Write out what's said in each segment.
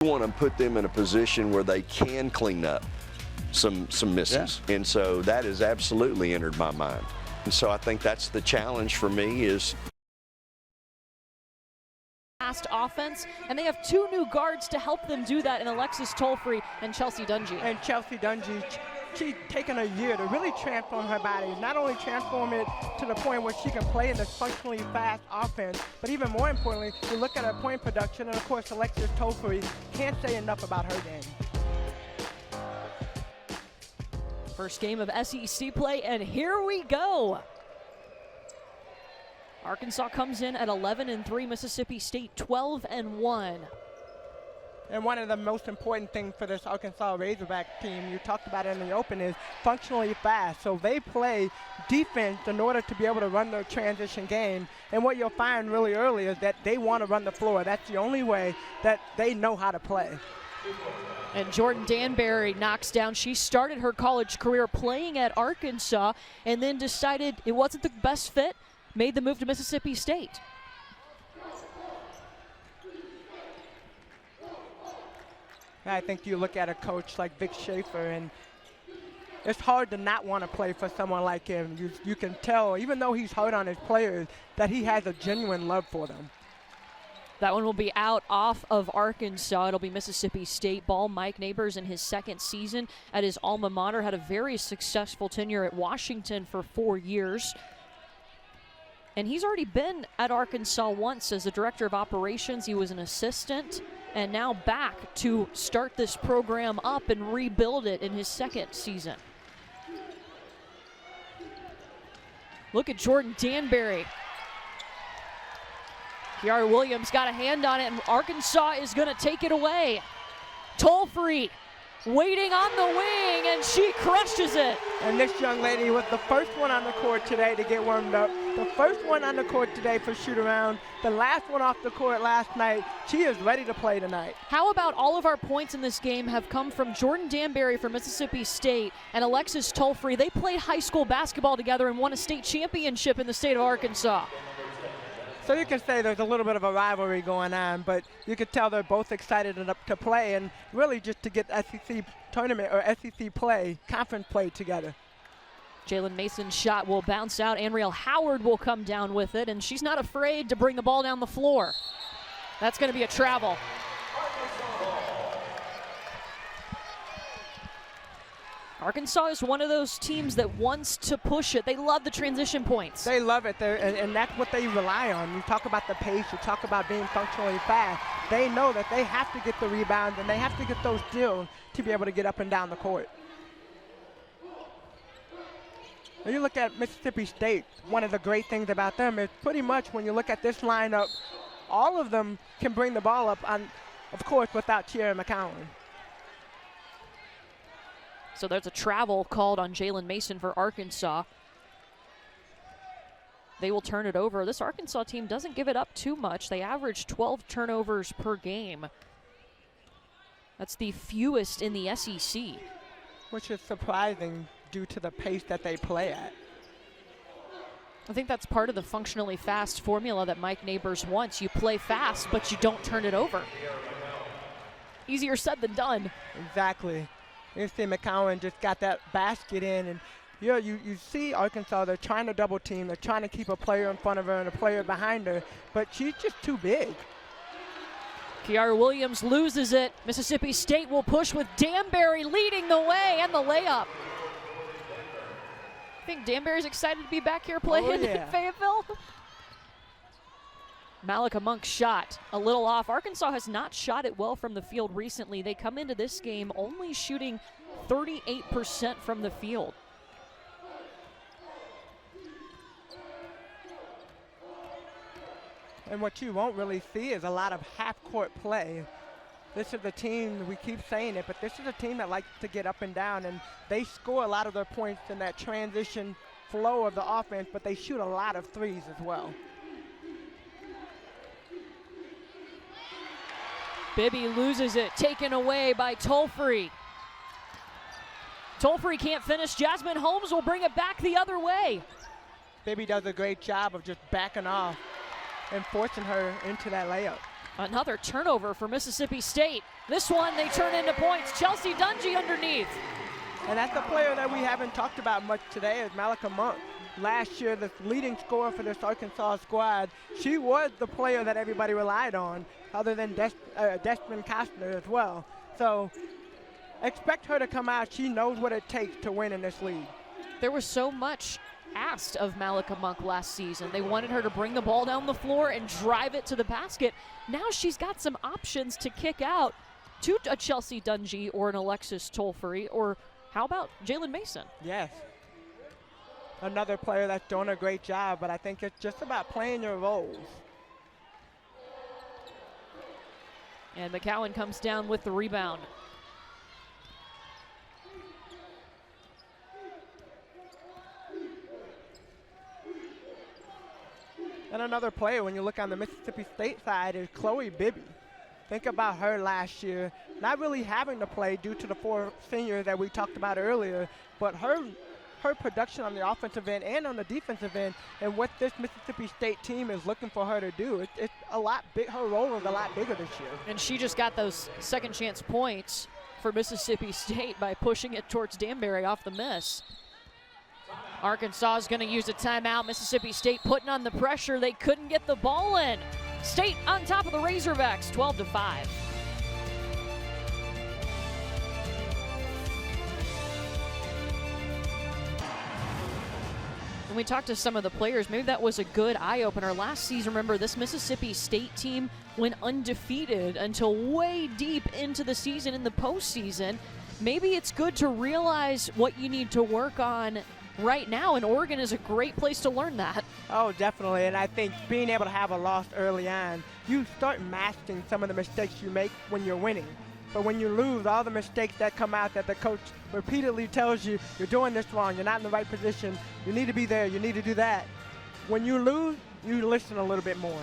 want to put them in a position where they can clean up some misses. Yeah. And so that has absolutely entered my mind. And so I think that's the challenge for me is fast offense, and they have two new guards to help them do that in Alexis Tolfree and Chelsea Dungy. And Chelsea Dungy, she's taken a year to really transform her body, not only transform it to the point where she can play in this functionally fast offense, but even more importantly, you look at her point production, and of course Alexis Tolfree, can't say enough about her game. First game of SEC play, and here we go. Arkansas comes in at 11-3, Mississippi State 12-1. And one of the most important things for this Arkansas Razorback team, you talked about it in the open, is functionally fast. So they play defense in order to be able to run their transition game. And what you'll find really early is that they want to run the floor. That's the only way that they know how to play. And Jordan Danberry knocks down. She started her college career playing at Arkansas and then decided it wasn't the best fit, made the move to Mississippi State. I think you look at a coach like Vic Schaefer, and it's hard to not want to play for someone like him. You can tell, even though he's hard on his players, that he has a genuine love for them. That one will be out off of Arkansas. It'll be Mississippi State ball. Mike Neighbors in his second season at his alma mater had a very successful tenure at Washington for 4 years. And he's already been at Arkansas once as the director of operations. He was an assistant, and now back to start this program up and rebuild it in his second season. Look at Jordan Danberry. Kiara Williams got a hand on it, and Arkansas is going to take it away. Tolfree waiting on the wing, and she crushes it. And this young lady was the first one on the court today to get warmed up. The first one on the court today for shoot-around. The last one off the court last night. She is ready to play tonight. How about all of our points in this game have come from Jordan Danberry from Mississippi State and Alexis Tolfree. They played high school basketball together and won a state championship in the state of Arkansas. So you can say there's a little bit of a rivalry going on, but you can tell they're both excited to play and really just to get SEC tournament or SEC play, conference play together. Jalen Mason's shot will bounce out. Anriel Howard will come down with it, and she's not afraid to bring the ball down the floor. That's going to be a travel. Arkansas is one of those teams that wants to push it. They love the transition points. They love it, and that's what they rely on. You talk about the pace, you talk about being functionally fast. They know that they have to get the rebounds and they have to get those steals to be able to get up and down the court. When you look at Mississippi State, one of the great things about them is pretty much when you look at this lineup, all of them can bring the ball up, on, of course, without Tierra McCowan. So there's a travel called on Jalen Mason for Arkansas. They will turn it over. This Arkansas team doesn't give it up too much. They average 12 turnovers per game. That's the fewest in the SEC. Which is surprising due to the pace that they play at. I think that's part of the functionally fast formula that Mike Neighbors wants. You play fast, but you don't turn it over. Easier said than done. Exactly. You see McCowan just got that basket in, and you see Arkansas, they're trying to double team, they're trying to keep a player in front of her and a player behind her, but she's just too big. Kiara Williams loses it. Mississippi State will push with Danberry leading the way and the layup. I think Danberry's excited to be back here playing in Fayetteville. Malika Monk's shot a little off. Arkansas has not shot it well from the field recently. They come into this game only shooting 38% from the field. And what you won't really see is a lot of half-court play. This is a team, we keep saying it, but this is a team that likes to get up and down, and they score a lot of their points in that transition flow of the offense, but they shoot a lot of threes as well. Bibby loses it, taken away by Tolfree. Tolfree can't finish. Jasmine Holmes will bring it back the other way. Bibby does a great job of just backing off and forcing her into that layup. Another turnover for Mississippi State. This one they turn into points. Chelsea Dungy underneath. And that's a player that we haven't talked about much today is Malika Monk. Last year, the leading scorer for this Arkansas squad. She was the player that everybody relied on, other than Desmond Kostner as well. So expect her to come out. She knows what it takes to win in this league. There was so much asked of Malika Monk last season. They wanted her to bring the ball down the floor and drive it to the basket. Now she's got some options to kick out to a Chelsea Dungy or an Alexis Tolfrey, or how about Jalen Mason? Yes. Another player that's doing a great job, but I think it's just about playing your roles. And McCowan comes down with the rebound. And another player, when you look on the Mississippi State side, is Chloe Bibby. Think about her last year, not really having to play due to the 4 seniors that we talked about earlier, but her production on the offensive end and on the defensive end, and what this Mississippi State team is looking for her to do, it's a lot big. Her role is a lot bigger this year. And she just got those second chance points for Mississippi State by pushing it towards Danberry off the miss. Arkansas is going to use a timeout. Mississippi State putting on the pressure. They couldn't get the ball in. State on top of the Razorbacks, 12-5. When we talked to some of the players, maybe that was a good eye-opener. Last season, remember, this Mississippi State team went undefeated until way deep into the season in the postseason. Maybe it's good to realize what you need to work on right now, and Oregon is a great place to learn that. Oh, definitely, and I think being able to have a loss early on, you start masking some of the mistakes you make when you're winning. But when you lose, all the mistakes that come out that the coach repeatedly tells you, you're doing this wrong, you're not in the right position, you need to be there, you need to do that. When you lose, you listen a little bit more.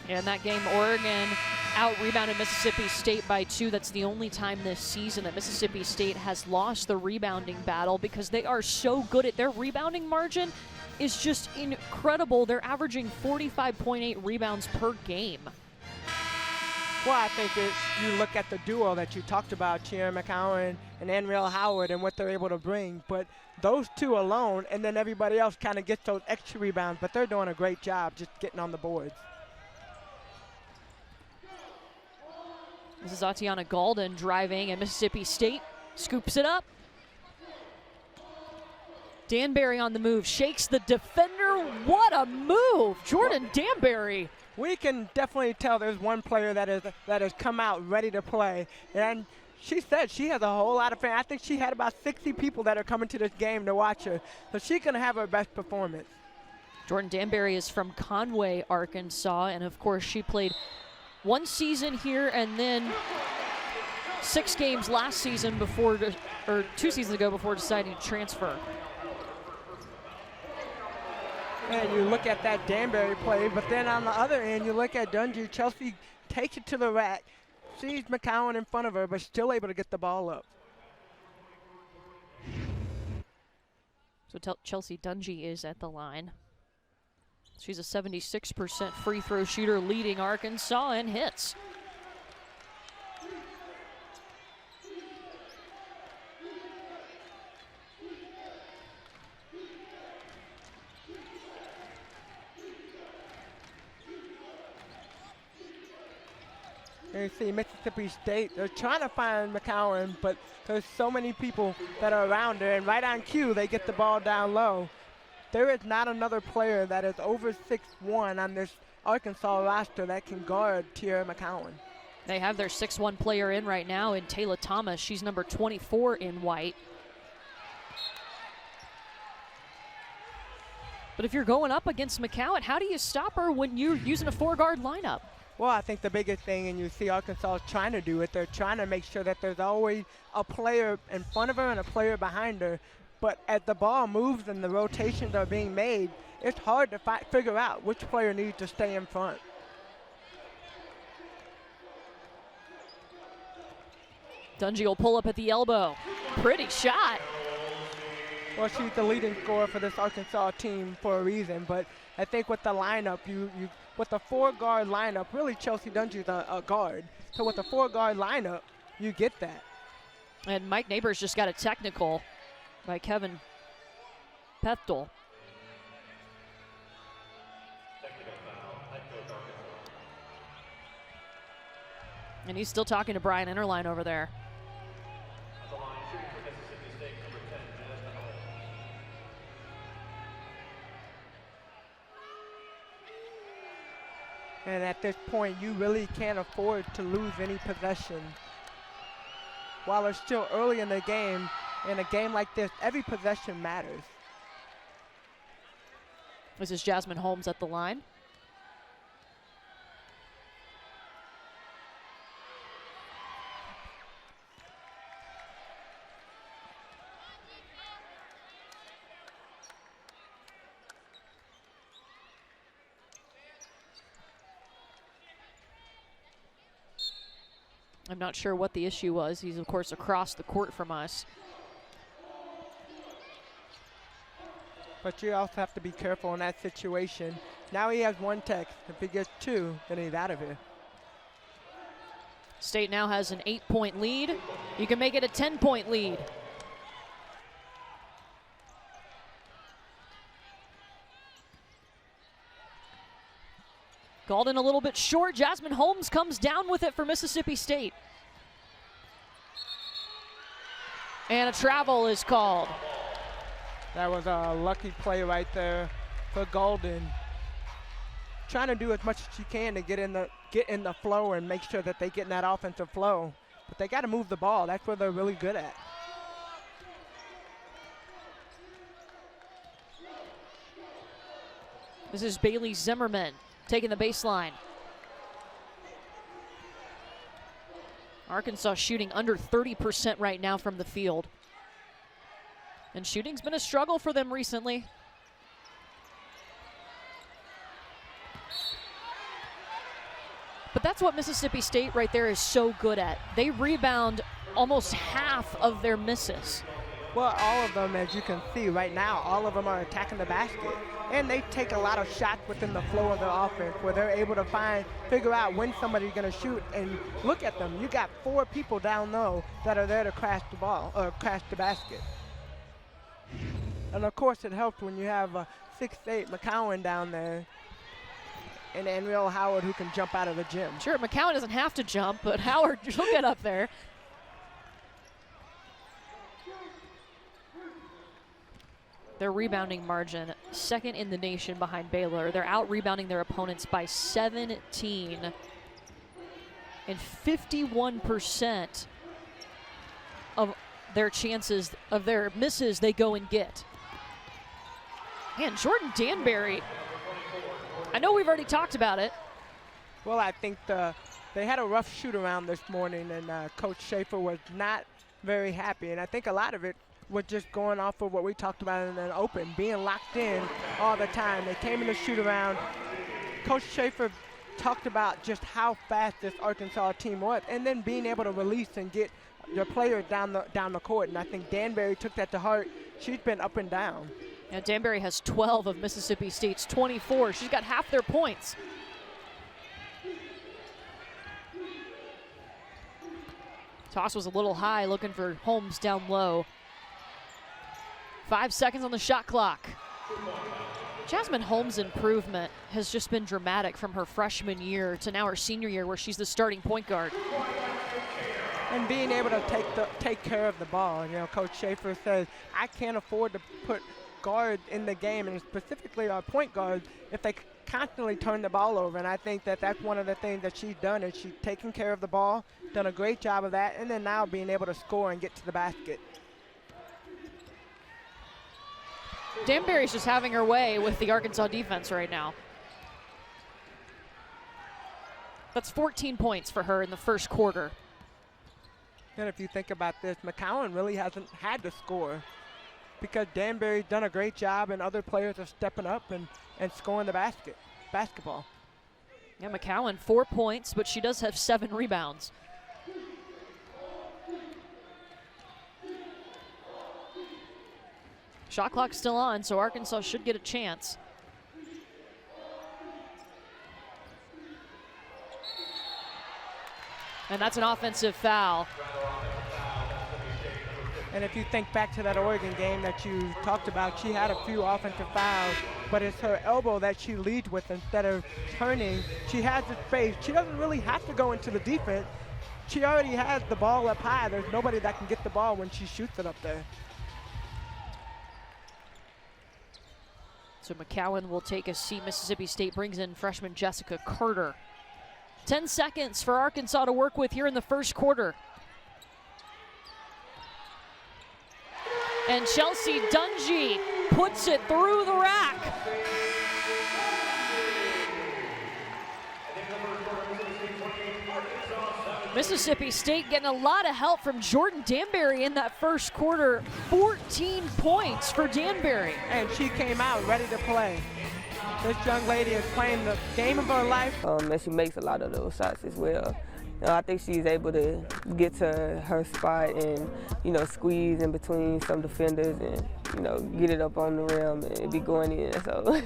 In that game, Oregon out-rebounded Mississippi State by 2. That's the only time this season that Mississippi State has lost the rebounding battle, because they are so good at their rebounding margin is just incredible. They're averaging 45.8 rebounds per game. Well, I think you look at the duo that you talked about, Tierra McCowan and Anriel Howard, and what they're able to bring. But those two alone, and then everybody else kind of gets those extra rebounds, but they're doing a great job just getting on the boards. This is Atiana Golden driving, and Mississippi State scoops it up. Danberry on the move, shakes the defender. What a move, Jordan Danberry. We can definitely tell there's one player that has come out ready to play, and she said she has a whole lot of fans. I think she had about 60 people that are coming to this game to watch her, so she's going to have her best performance. Jordan Danberry is from Conway, Arkansas, and of course she played 1 season here and then 6 games last season before, or 2 seasons ago, before deciding to transfer. And you look at that Danberry play, but then on the other end, you look at Dungy. Chelsea takes it to the rack, sees McCowan in front of her, but still able to get the ball up. So Chelsea Dungy is at the line. She's a 76% free throw shooter, leading Arkansas, and hits. And you see Mississippi State, they're trying to find McCowan, but there's so many people that are around her, and right on cue, they get the ball down low. There is not another player that is over 6'1" on this Arkansas roster that can guard Tierra McCowan. They have their 6'1" player in right now in Taylor Thomas. She's number 24 in white. But if you're going up against McCowan, how do you stop her when you're using a 4-guard lineup? Well, I think the biggest thing, and you see Arkansas is trying to do it, they're trying to make sure that there's always a player in front of her and a player behind her. But as the ball moves and the rotations are being made, it's hard to figure out which player needs to stay in front. Dungy will pull up at the elbow. Pretty shot. Well, she's the leading scorer for this Arkansas team for a reason, but I think with the lineup, with the 4-guard lineup, really Chelsea Dungy's a guard. So with the 4-guard lineup, you get that. And Mike Neighbors just got a technical by Kevin Pethel. And he's still talking to Brian Interline over there. And at this point, you really can't afford to lose any possession. While it's still early in the game, in a game like this, every possession matters. This is Jasmine Holmes at the line. I'm not sure what the issue was. He's, of course, across the court from us. But you also have to be careful in that situation. Now he has 1 text. If he gets 2, then he's out of here. State now has an 8-point lead. You can make it a 10-point lead. Golden a little bit short. Jasmine Holmes comes down with it for Mississippi State. And a travel is called. That was a lucky play right there for Golden. Trying to do as much as she can to get in the flow and make sure that they get in that offensive flow. But they got to move the ball. That's what they're really good at. This is Bailey Zimmerman taking the baseline. Arkansas shooting under 30% right now from the field. And shooting's been a struggle for them recently. But that's what Mississippi State right there is so good at. They rebound almost half of their misses. Well, all of them, as you can see right now, all of them are attacking the basket. And they take a lot of shots within the flow of their offense where they're able to figure out when somebody's going to shoot and look at them. You got 4 people down low that are there to crash the ball or crash the basket. And of course it helps when you have 6'8" McCowan down there and Anriel Howard who can jump out of the gym. Sure, McCowan doesn't have to jump, but Howard, she'll get up there. Their rebounding margin, second in the nation behind Baylor. They're out rebounding their opponents by 17. And 51% of their chances, of their misses, they go and get. Man, Jordan Danberry, I know we've already talked about it. Well, I think they had a rough shoot around this morning, and Coach Schaefer was not very happy. And I think a lot of it was just going off of what we talked about in the open, being locked in all the time. They came in the shoot around. Coach Schaefer talked about just how fast this Arkansas team was, and then being able to release and get your players down the court. And I think Danberry took that to heart. She's been up and down. Yeah, Danberry has 12 of Mississippi State's 24. She's got half their points. Toss was a little high, looking for Holmes down low. 5 seconds on the shot clock. Jasmine Holmes' improvement has just been dramatic from her freshman year to now her senior year, where she's the starting point guard. And being able to take care of the ball. You know, Coach Schaefer says, I can't afford to put guards in the game, and specifically our point guards, if they constantly turn the ball over. And I think that that's one of the things that she's done, is she's taken care of the ball, done a great job of that, and then now being able to score and get to the basket. Danberry's just having her way with the Arkansas defense right now. That's 14 points for her in the first quarter. And if you think about this, McCowan really hasn't had to score because Danberry's done a great job and other players are stepping up and scoring the basketball. Yeah, McCowan 4 points, but she does have 7 rebounds. Shot clock's still on, so Arkansas should get a chance. And that's an offensive foul. And if you think back to that Oregon game that you talked about, she had a few offensive fouls, but it's her elbow that she leads with instead of turning. She has the space. She doesn't really have to go into the defense. She already has the ball up high. There's nobody that can get the ball when she shoots it up there. So McCowan will take a seat. Mississippi State brings in freshman Jessica Carter. 10 seconds for Arkansas to work with here in the first quarter. And Chelsea Dungy puts it through the rack. Mississippi State getting a lot of help from Jordan Danberry in that first quarter. 14 points for Danberry. And she came out ready to play. This young lady is playing the game of her life. And she makes a lot of those shots as well. I think she's able to get to her spot and, squeeze in between some defenders and, get it up on the rim and be going in. So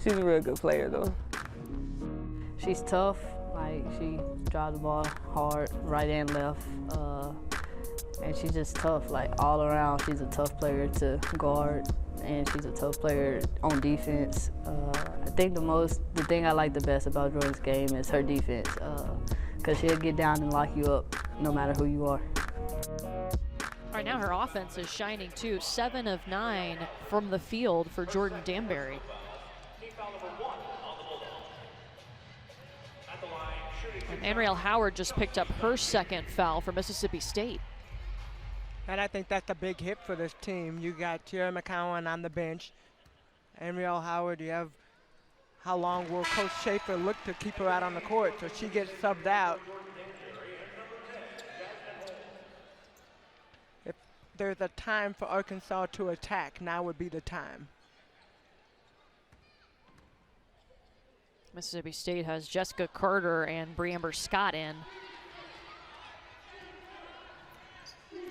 she's a real good player, though. She's tough. Like, she drives the ball hard, right and left. And she's just tough, like, all around. She's a tough player to guard, and she's a tough player on defense. I think the thing I like the best about Jordan's game is her defense. Because she'll get down and lock you up no matter who you are. Right now her offense is shining too. 7 of 9 from the field for Jordan Danberry. And Anriel Howard just picked up her second foul for Mississippi State. And I think that's a big hit for this team. You got Tiara McCowan on the bench. Anriel Howard, you have how long will Coach Schaefer look to keep her out on the court? So she gets subbed out. If there's a time for Arkansas to attack, now would be the time. Mississippi State has Jessica Carter and Breamber Scott in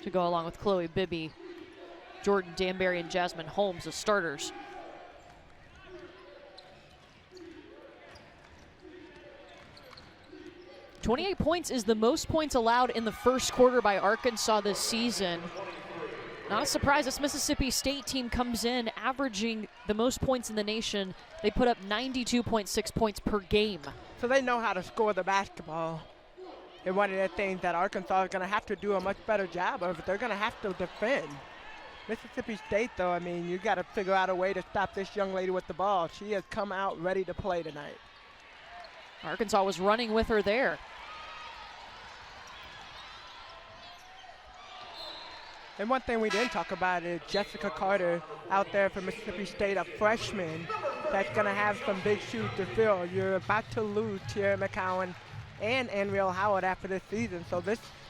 to go along with Chloe Bibby, Jordan Danberry, and Jasmine Holmes as starters. .28 points is the most points allowed in the first quarter by Arkansas this season. Not a surprise, this Mississippi State team comes in averaging the most points in the nation. They put up 92.6 points per game. So they know how to score the basketball. And one of the things that Arkansas is going to have to do a much better job of, they're going to have to defend. Mississippi State, though, I mean, you got to figure out a way to stop this young lady with the ball. She has come out ready to play tonight. Arkansas was running with her there. And one thing we didn't talk about is Jessica Carter out there for Mississippi State, a freshman that's going to have some big shoes to fill. You're about to lose Tiara McCowan and Anriel Howard after this season. So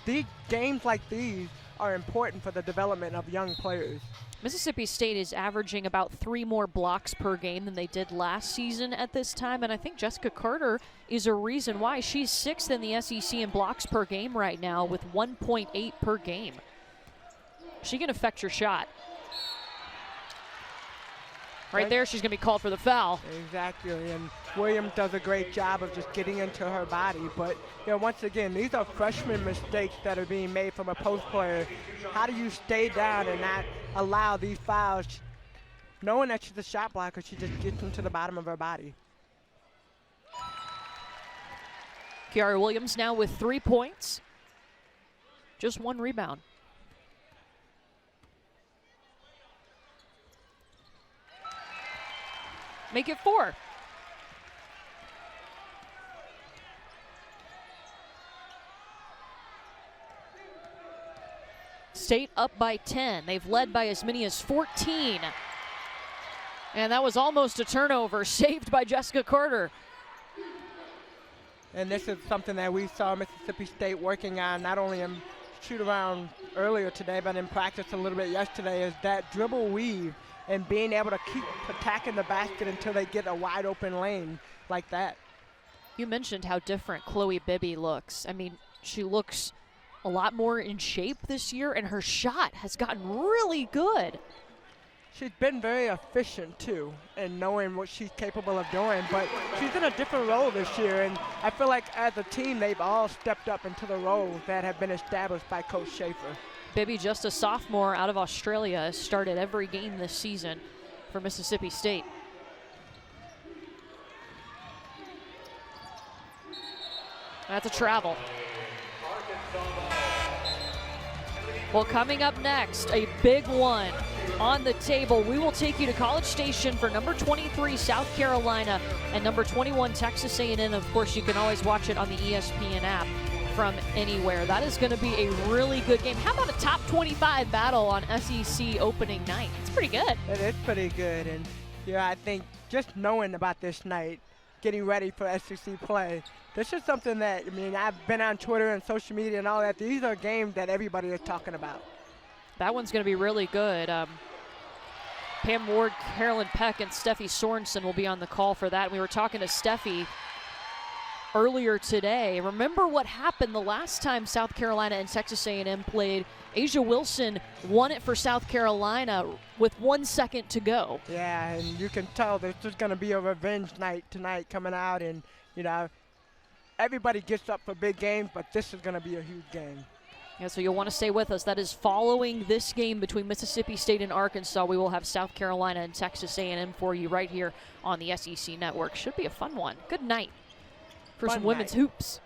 these games like these are important for the development of young players. Mississippi State is averaging about 3 more blocks per game than they did last season at this time, and I think Jessica Carter is a reason why. She's 6th in the SEC in blocks per game right now with 1.8 per game. She can affect your shot. Right there, she's going to be called for the foul. Exactly, and Williams does a great job of just getting into her body. But, once again, these are freshman mistakes that are being made from a post player. How do you stay down and not allow these fouls? Knowing that she's a shot blocker, she just gets into the bottom of her body. Kiara Williams now with 3 points. Just 1 rebound. Make it 4. State up by 10. They've led by as many as 14. And that was almost a turnover, saved by Jessica Carter. And this is something that we saw Mississippi State working on, not only in shoot around earlier today, but in practice a little bit yesterday, is that dribble weave and being able to keep attacking the basket until they get a wide open lane like that. You mentioned how different Chloe Bibby looks. I mean, she looks a lot more in shape this year, and her shot has gotten really good. She's been very efficient, too, in knowing what she's capable of doing, but she's in a different role this year, and I feel like as a team, they've all stepped up into the roles that have been established by Coach Schaefer. Bibby, just a sophomore out of Australia, has started every game this season for Mississippi State. That's a travel. Well, coming up next, a big one on the table. We will take you to College Station for number 23 South Carolina and number 21 Texas A&M. Of course, you can always watch it on the ESPN app from anywhere. That is going to be a really good game. How about a top 25 battle on SEC opening night? It's pretty good. It is pretty good, and yeah, I think just knowing about this night, getting ready for SEC play, this is something that, I mean, I've been on Twitter and social media and all that. These are games that everybody is talking about. That one's going to be really good. Pam Ward, Carolyn Peck, and Steffi Sorensen will be on the call for that. We were talking to Steffi earlier today. Remember what happened the last time South Carolina and Texas A&M played? Asia Wilson won it for South Carolina with 1 second to go. Yeah, and you can tell this is going to be a revenge night tonight coming out, and, you know, everybody gets up for big games, but this is going to be a huge game. Yeah, so you'll want to stay with us. That is following this game between Mississippi State and Arkansas. We will have South Carolina and Texas A&M for you right here on the SEC Network. Should be a fun one. Good night for some women's hoops.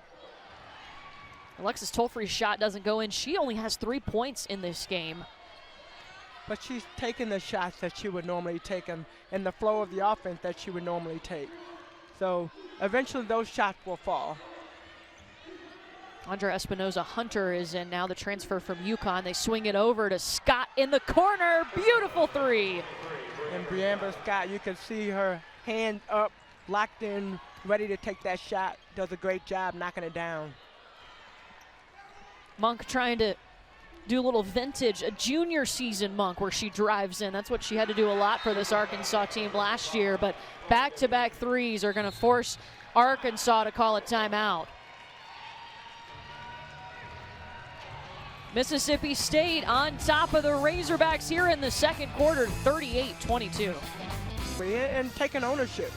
Alexis Tolfre's shot doesn't go in. She only has 3 points in this game. But she's taking the shots that she would normally take them in the flow of the offense that she would normally take. So eventually those shots will fall. Andra Espinoza-Hunter is in now, the transfer from UConn. They swing it over to Scott in the corner. Beautiful three. And Briamber Scott, you can see her hand up, locked in, ready to take that shot. Does a great job knocking it down. Monk trying to do a little vintage, a junior season Monk where she drives in. That's what she had to do a lot for this Arkansas team last year, but back-to-back threes are going to force Arkansas to call a timeout. Mississippi State on top of the Razorbacks here in the second quarter, 38-22. And taking ownership.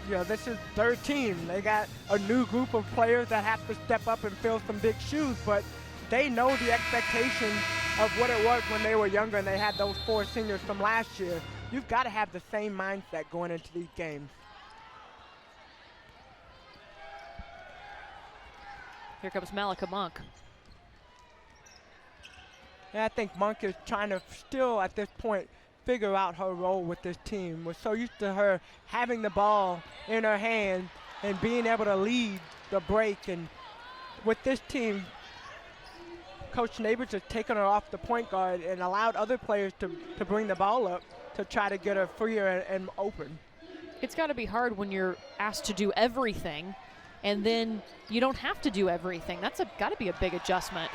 You know, this is their team. They got a new group of players that have to step up and fill some big shoes, but they know the expectations of what it was when they were younger and they had those 4 seniors from last year. You've got to have the same mindset going into these games. Here comes Malika Monk. And I think Monk is trying to still, at this point, figure out her role with this team. We're so used to her having the ball in her hand and being able to lead the break. And with this team, Coach Neighbors has taken her off the point guard and allowed other players to bring the ball up to try to get her freer and open. It's got to be hard when you're asked to do everything, and then you don't have to do everything. That's got to be a big adjustment.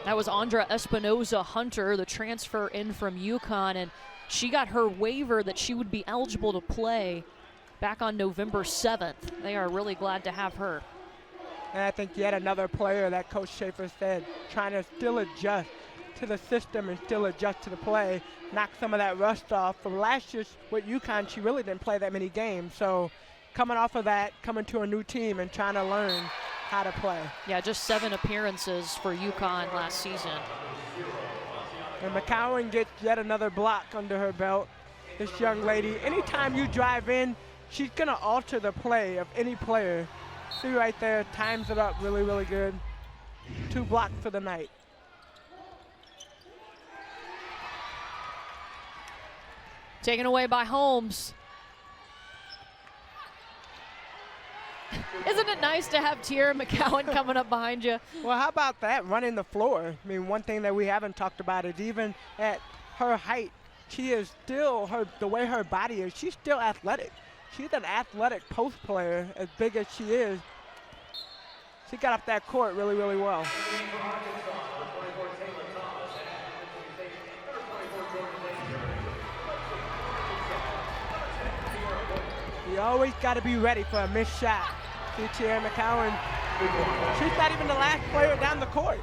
That was Andra Espinoza-Hunter, the transfer in from UConn, and she got her waiver that she would be eligible to play back on November 7th. They are really glad to have her. And I think yet another player that Coach Schaefer said, trying to still adjust to the system and still adjust to the play, knock some of that rust off. From last year with UConn, she really didn't play that many games. So coming off of that, coming to a new team and trying to learn how to play. Yeah, just 7 appearances for UConn last season. And McCowan gets yet another block under her belt. This young lady, anytime you drive in, she's going to alter the play of any player. See right there, times it up really, really good. 2 blocks for the night. Taken away by Holmes. Isn't it nice to have Tierra McCowan coming up behind you? Well, how about that, running the floor? I mean, one thing that we haven't talked about is even at her height, she is still, the way her body is, she's still athletic. She's an athletic post player, as big as she is. She got up that court really, really well. You always got to be ready for a missed shot. See Tierra McCowan, she's not even the last player down the court.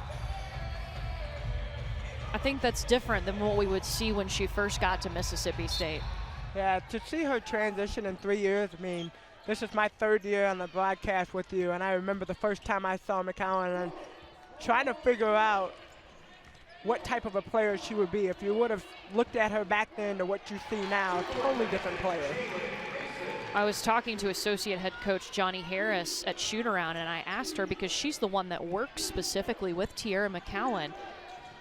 I think that's different than what we would see when she first got to Mississippi State. Yeah, to see her transition in 3 years, I mean, this is my 3rd year on the broadcast with you, and I remember the first time I saw McCowan and trying to figure out what type of a player she would be. If you would have looked at her back then to what you see now, totally different player. I was talking to associate head coach Johnny Harris at shoot-around, and I asked her, because she's the one that works specifically with Tiara McCowan,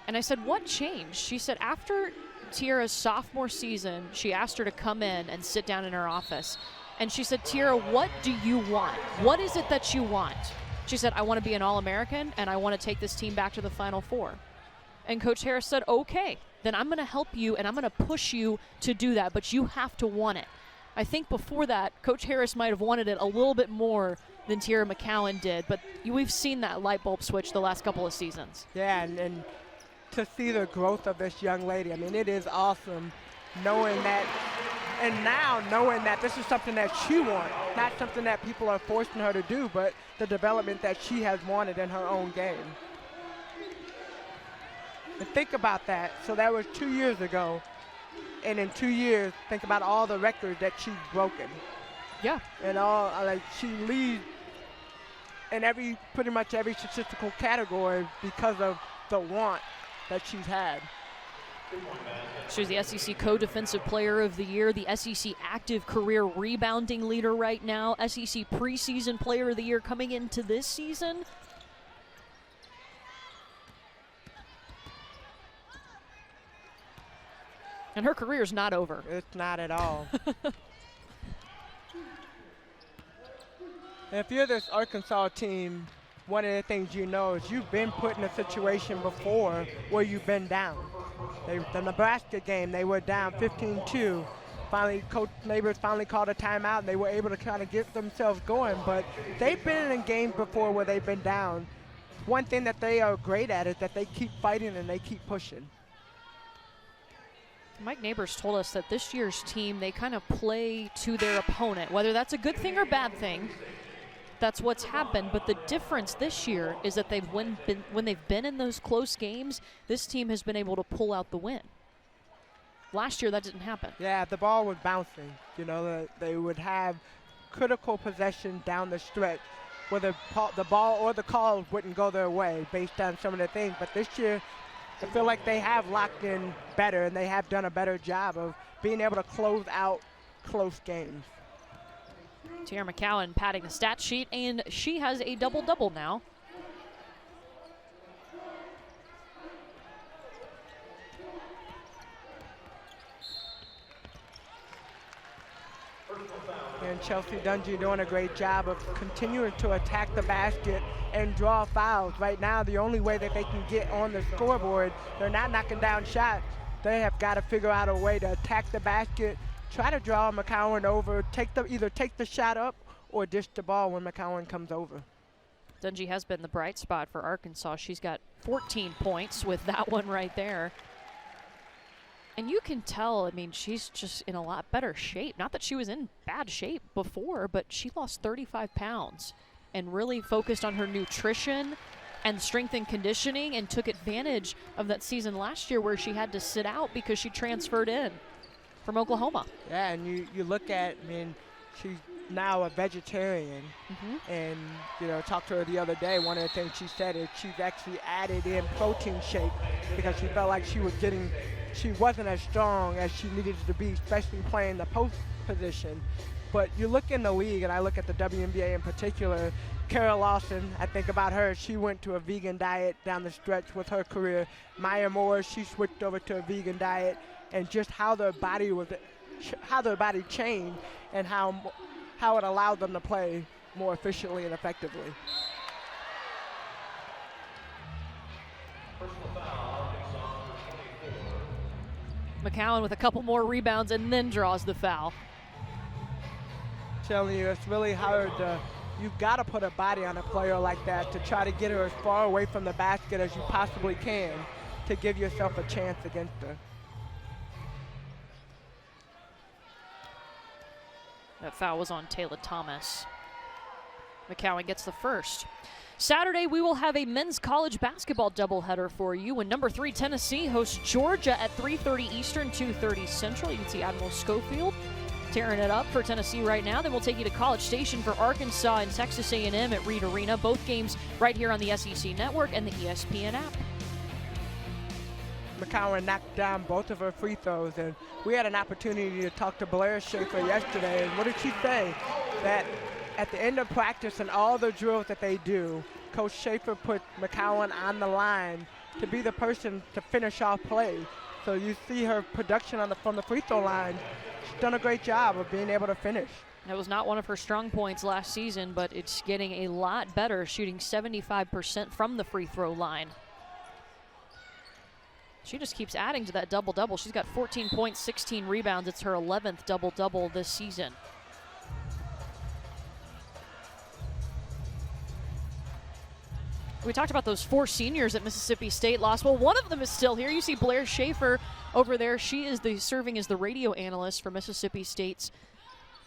and I said, what changed? She said after Tiara's sophomore season, she asked her to come in and sit down in her office. And she said, Tiara, what do you want? What is it that you want? She said, I want to be an All-American, and I want to take this team back to the Final Four. And Coach Harris said, okay, then I'm going to help you, and I'm going to push you to do that, but you have to want it. I think before that, Coach Harris might have wanted it a little bit more than Tiara McCowan did, but we've seen that light bulb switch the last couple of seasons. Yeah, and to see the growth of this young lady, I mean, it is awesome knowing that, and now knowing that this is something that she wants, not something that people are forcing her to do, but the development that she has wanted in her own game. And think about that. So that was 2 years ago. And in 2 years, think about all the records that she's broken. Yeah. And all, like, she leads in pretty much every statistical category because of the want that she's had. She was the SEC Co-Defensive Player of the Year, the SEC Active Career Rebounding Leader right now, SEC Preseason Player of the Year coming into this season. And her career's not over. It's not at all. If you're this Arkansas team, one of the things you know is you've been put in a situation before where you've been down. The Nebraska game, they were down 15-2. Finally, Coach Neighbors finally called a timeout, and they were able to kind of get themselves going. But they've been in games before where they've been down. One thing that they are great at is that they keep fighting and they keep pushing. Mike Neighbors told us that this year's team, they kind of play to their opponent, whether that's a good thing or bad thing. That's what's happened, but the difference this year is that when they've been in those close games, this team has been able to pull out the win. Last year, that didn't happen. Yeah, the ball was bouncing. You know, they would have critical possession down the stretch where the ball or the calls wouldn't go their way based on some of the things. But this year, I feel like they have locked in better, and they have done a better job of being able to close out close games. Tiara McCowan padding the stat sheet, and she has a double-double now. And Chelsea Dungy doing a great job of continuing to attack the basket and draw fouls. Right now, the only way that they can get on the scoreboard, they're not knocking down shots. They have got to figure out a way to attack the basket, try to draw McCowan over, either take the shot up or dish the ball when McCowan comes over. Dungy has been the bright spot for Arkansas. She's got 14 points with that one right there. And you can tell, I mean, she's just in a lot better shape. Not that she was in bad shape before, but she lost 35 pounds and really focused on her nutrition and strength and conditioning and took advantage of that season last year where she had to sit out because she transferred in from Oklahoma. Yeah, and you look at, I mean, she's now a vegetarian. And, you know, talked to her the other day. One of the things she said is she's actually added in protein shake because she felt like she wasn't as strong as she needed to be, especially playing the post position. But you look in the league, and I look at the WNBA in particular, Kara Lawson, I think about her. She went to a vegan diet down the stretch with her career. Maya Moore, she switched over to a vegan diet, and just how their body changed and how it allowed them to play more efficiently and effectively. McCowan with a couple more rebounds and then draws the foul. Telling you, it's really hard you've got to put a body on a player like that to try to get her as far away from the basket as you possibly can to give yourself a chance against her. That foul was on Taylor Thomas. McCowan gets the first. Saturday, we will have a men's college basketball doubleheader for you when number 3 Tennessee hosts Georgia at 3:30 Eastern, 2:30 Central. You can see Admiral Schofield tearing it up for Tennessee right now. Then we'll take you to College Station for Arkansas and Texas A&M at Reed Arena. Both games right here on the SEC Network and the ESPN app. McCowan knocked down both of her free throws, and we had an opportunity to talk to Blair Schaefer yesterday, and what did she say? That at the end of practice and all the drills that they do, Coach Schaefer put McCowan on the line to be the person to finish off play. So you see her production from the free throw line. She's done a great job of being able to finish. That was not one of her strong points last season, but it's getting a lot better, shooting 75% from the free throw line. She just keeps adding to that double-double. She's got 14 points, 16 rebounds. It's her 11th double-double this season. We talked about those 4 seniors at Mississippi State lost. Well, one of them is still here. You see Blair Schaefer over there. She is serving as the radio analyst for Mississippi State's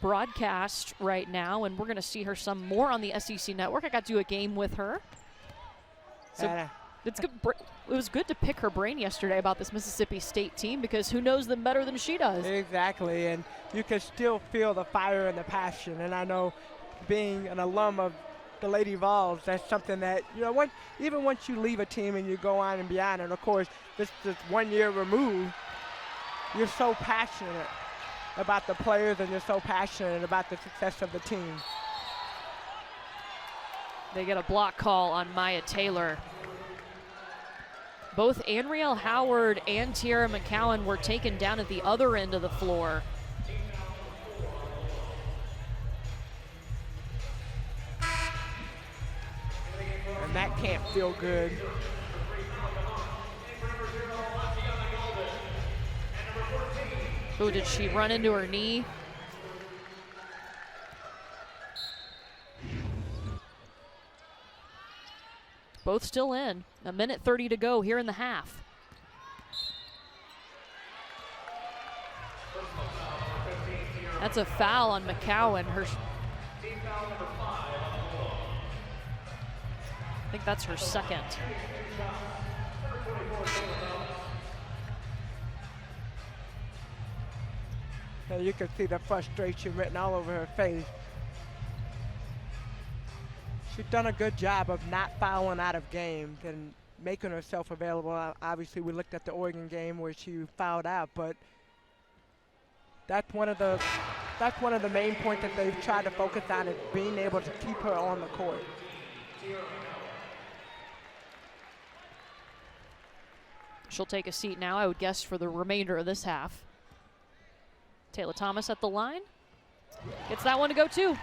broadcast right now, and we're going to see her some more on the SEC Network. I got to do a game with her. So it's good. It was good to pick her brain yesterday about this Mississippi State team because who knows them better than she does. Exactly, and you can still feel the fire and the passion. And I know being an alum of the Lady Vols, that's something that, you know, even once you leave a team and you go on and beyond, and of course, this is 1 year removed, you're so passionate about the players and you're so passionate about the success of the team. They get a block call on Maya Taylor. Both Anrielle Howard and Tiara McCowan were taken down at the other end of the floor. And that can't feel good. Oh, did she run into her knee? Both still in. 1:30 to go here in the half. That's a foul on McCowan. I think that's her second. And you can see the frustration written all over her face. She's done a good job of not fouling out of games and making herself available. Obviously, we looked at the Oregon game where she fouled out, but that's one of the main points that they've tried to focus on, is being able to keep her on the court. She'll take a seat now, I would guess, for the remainder of this half. Taylor Thomas at the line. Gets that one to go too.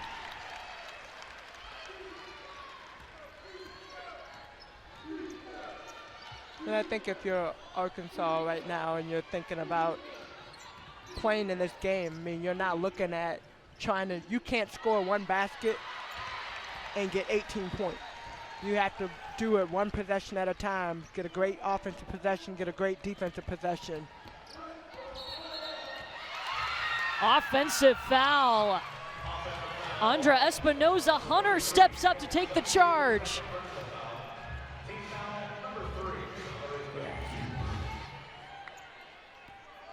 And I think if you're Arkansas right now and you're thinking about playing in this game, I mean, you're not looking at you can't score one basket and get 18 points. You have to do it one possession at a time, get a great offensive possession, get a great defensive possession. Offensive foul. Andra Espinoza Hunter steps up to take the charge.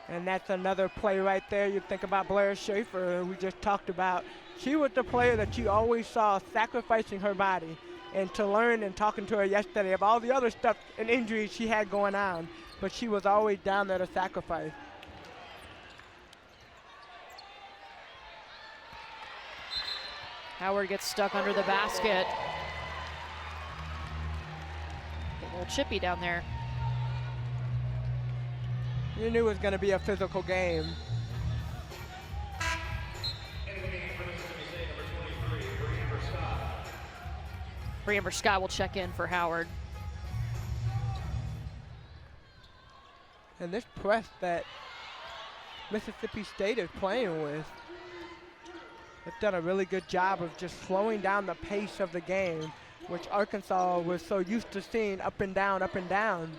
And that's another play right there. You think about Blair Schaefer, who we just talked about. She was the player that you always saw sacrificing her body. And to learn, and talking to her yesterday, of all the other stuff and injuries she had going on, but she was always down there to sacrifice. Howard gets stuck under the basket. A little chippy down there. You knew it was going to be a physical game. Breamber Scott will check in for Howard. And this press that Mississippi State is playing with, they've done a really good job of just slowing down the pace of the game, which Arkansas was so used to seeing up and down, up and down.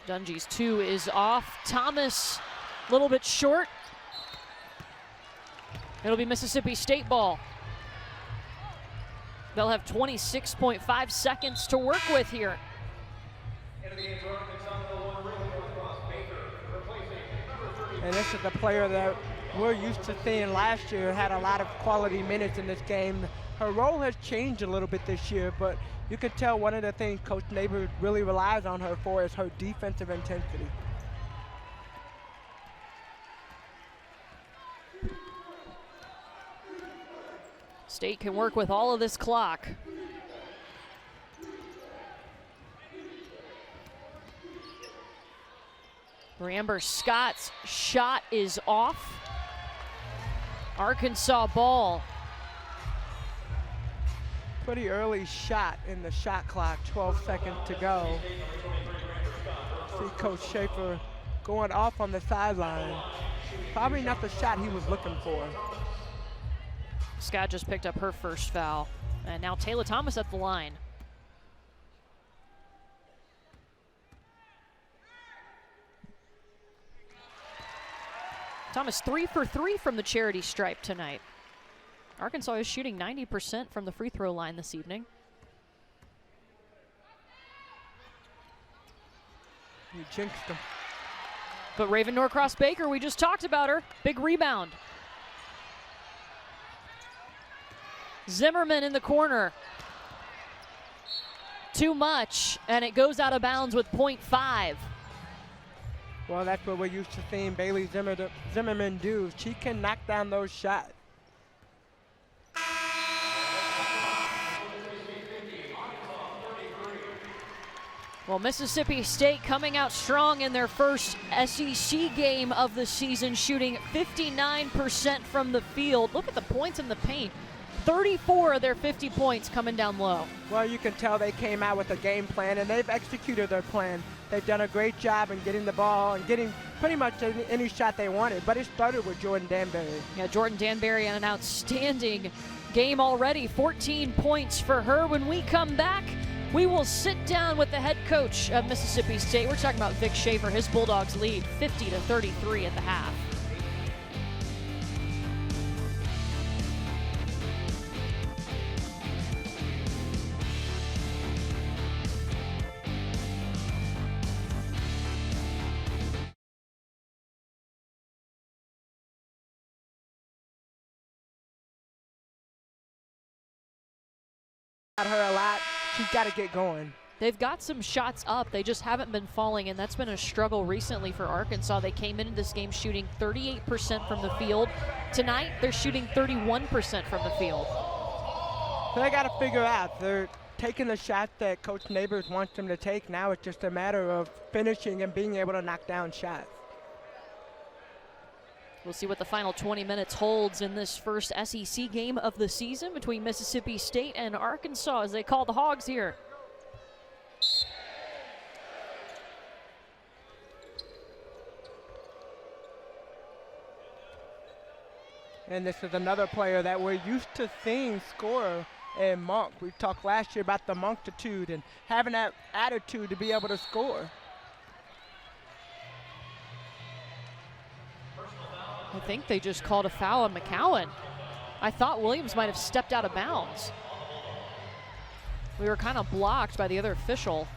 Dungy's 2 is off. Thomas a little bit short. It'll be Mississippi State ball. They'll have 26.5 seconds to work with here. And this is a player that we're used to seeing last year, had a lot of quality minutes in this game. Her role has changed a little bit this year, but you could tell one of the things Coach Neighbors really relies on her for is her defensive intensity. State can work with all of this clock. Amber Scott's shot is off. Arkansas ball. Pretty early shot in the shot clock, 12 seconds to go. See Coach Schaefer going off on the sideline. Probably not the shot he was looking for. Scott just picked up her first foul. And now Taylor Thomas at the line. Thomas 3 for 3 from the charity stripe tonight. Arkansas is shooting 90% from the free throw line this evening. You jinxed him. But Raven Norcross Baker, we just talked about her. Big rebound. Zimmerman in the corner. Too much, and it goes out of bounds with .5. Well, that's what we're used to seeing Bailey Zimmerman do. She can knock down those shots. Well, Mississippi State coming out strong in their first SEC game of the season, shooting 59% from the field. Look at the points in the paint. 34 of their 50 points coming down low. Well, you can tell they came out with a game plan, and they've executed their plan. They've done a great job in getting the ball and getting pretty much any shot they wanted, but it started with Jordan Danberry. Yeah, Jordan Danberry on an outstanding game already. 14 points for her. When we come back, we will sit down with the head coach of Mississippi State. We're talking about Vic Schaefer. His Bulldogs lead 50-33 at the half. Her a lot. She's got to get going. They've got some shots up. They just haven't been falling, and that's been a struggle recently for Arkansas. They came into this game shooting 38% from the field. Tonight, they're shooting 31% from the field. So they got to figure out. They're taking the shot that Coach Neighbors wants them to take. Now it's just a matter of finishing and being able to knock down shots. We'll see what the final 20 minutes holds in this first SEC game of the season between Mississippi State and Arkansas as they call the Hogs here. And this is another player that we're used to seeing score in Monk. We talked last year about the Monkitude and having that attitude to be able to score. I think they just called a foul on McCowan. I thought Williams might have stepped out of bounds. We were kind of blocked by the other official.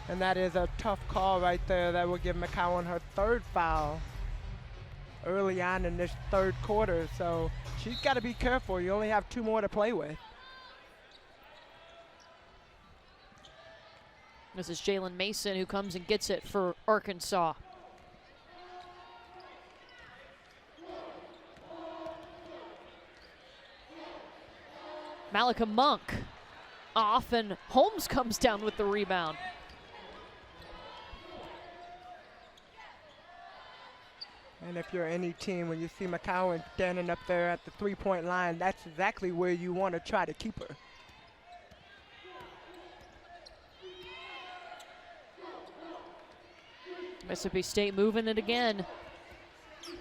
And that is a tough call right there that will give McCowan her third foul early on in this third quarter. So she's got to be careful. You only have 2 more to play with. This is Jalen Mason who comes and gets it for Arkansas. Malika Monk off, and Holmes comes down with the rebound. And if you're any team, when you see McCowan standing up there at the 3-point line, that's exactly where you want to try to keep her. Mississippi State moving it again.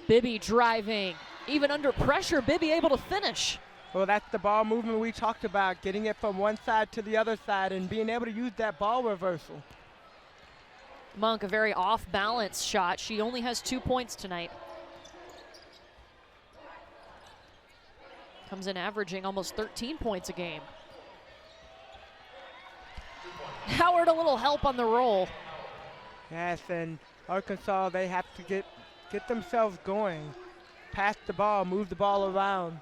Bibby driving. Even under pressure, Bibby able to finish. Well, that's the ball movement we talked about, getting it from one side to the other side and being able to use that ball reversal. Monk, a very off-balance shot. She only has 2 points tonight. Comes in averaging almost 13 points a game. Howard a little help on the roll. Yes, and Arkansas, they have to get themselves going. Pass the ball, move the ball around.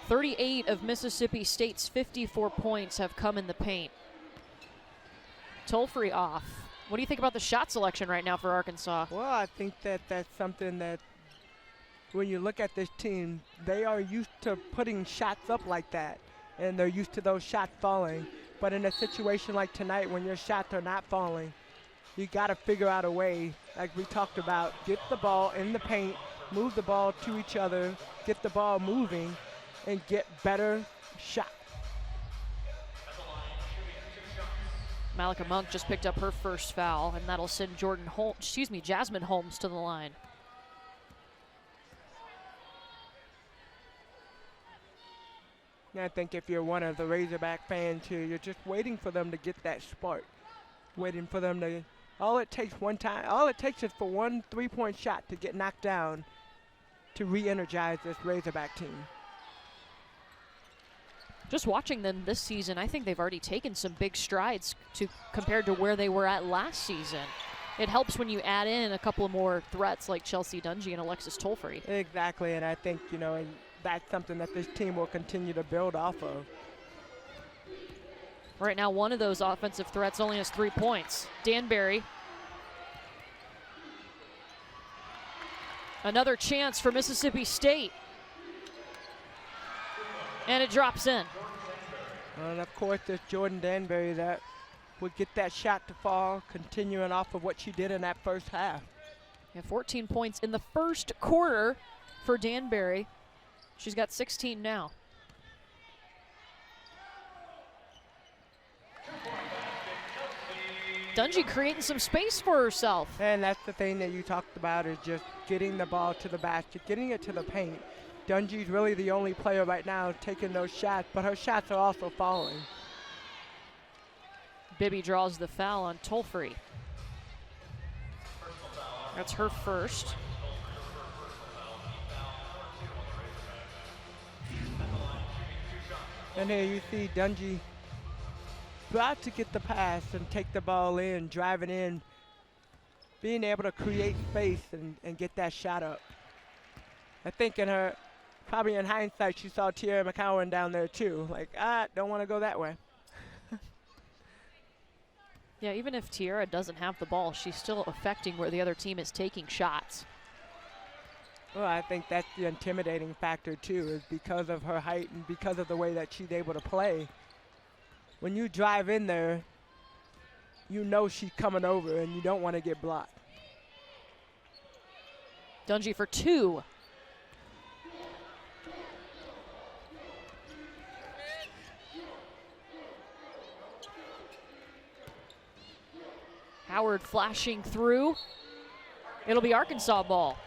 38 of Mississippi State's 54 points have come in the paint. Tolfree off. What do you think about the shot selection right now for Arkansas? Well, I think that that's something that when you look at this team, they are used to putting shots up like that, and they're used to those shots falling. But in a situation like tonight, when your shots are not falling, you got to figure out a way, like we talked about, get the ball in the paint, move the ball to each other, get the ball moving, and get better shots. Malika Monk just picked up her first foul, and that'll send Jasmine Holmes to the line. And I think if you're one of the Razorback fans here, you're just waiting for them to get that spark. Waiting for them to, all it takes is for one 3-point shot to get knocked down to re-energize this Razorback team. Just watching them this season, I think they've already taken some big strides compared to where they were at last season. It helps when you add in a couple of more threats like Chelsea Dungy and Alexis Tolfree. Exactly, and I think, that's something that this team will continue to build off of. Right now, one of those offensive threats only has 3 points. Danberry. Another chance for Mississippi State. And it drops in. And of course, there's Jordan Danberry that would get that shot to fall, continuing off of what she did in that first half. Yeah, 14 points in the first quarter for Danberry. She's got 16 now. Dungy creating some space for herself. And that's the thing that you talked about, is just getting the ball to the basket, getting it to the paint. Dungy's really the only player right now taking those shots, but her shots are also falling. Bibby draws the foul on Tolfree. That's her first. And here you see Dungy about to get the pass and take the ball in, drive it in, being able to create space and get that shot up. I think probably in hindsight, she saw Tiara McCowan down there too. Like, don't want to go that way. Yeah, even if Tiara doesn't have the ball, she's still affecting where the other team is taking shots. Well, I think that's the intimidating factor too, is because of her height and because of the way that she's able to play. When you drive in there, you know she's coming over and you don't want to get blocked. Dungy for 2. Howard flashing through. It'll be Arkansas ball.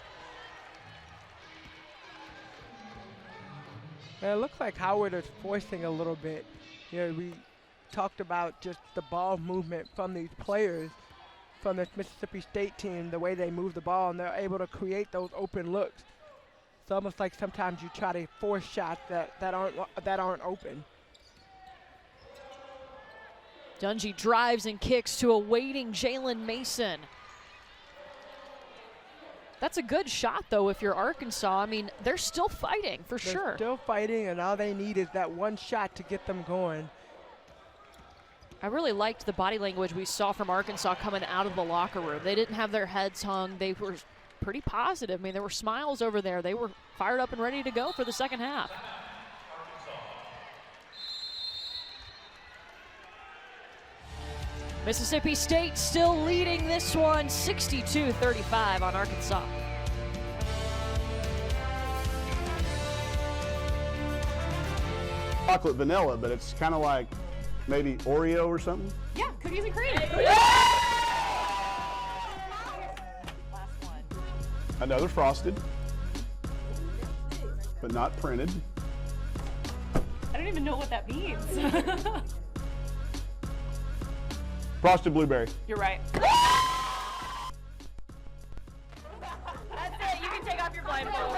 It looks like Howard is forcing a little bit. We talked about just the ball movement from these players, from this Mississippi State team, the way they move the ball, and they're able to create those open looks. It's almost like sometimes you try to force shots that aren't open. Dungy drives and kicks to a waiting Jalen Mason. That's a good shot, though, if you're Arkansas. I mean, they're still fighting, for sure. They're still fighting, and all they need is that one shot to get them going. I really liked the body language we saw from Arkansas coming out of the locker room. They didn't have their heads hung. They were pretty positive. I mean, there were smiles over there. They were fired up and ready to go for the second half. Mississippi State still leading this one, 62-35 on Arkansas. Chocolate vanilla, but it's kind of like maybe Oreo or something. Yeah, cookies and cream. Another frosted, but not printed. I don't even know what that means. Frosted blueberry. You're right. That's it. You can take off your blanket. All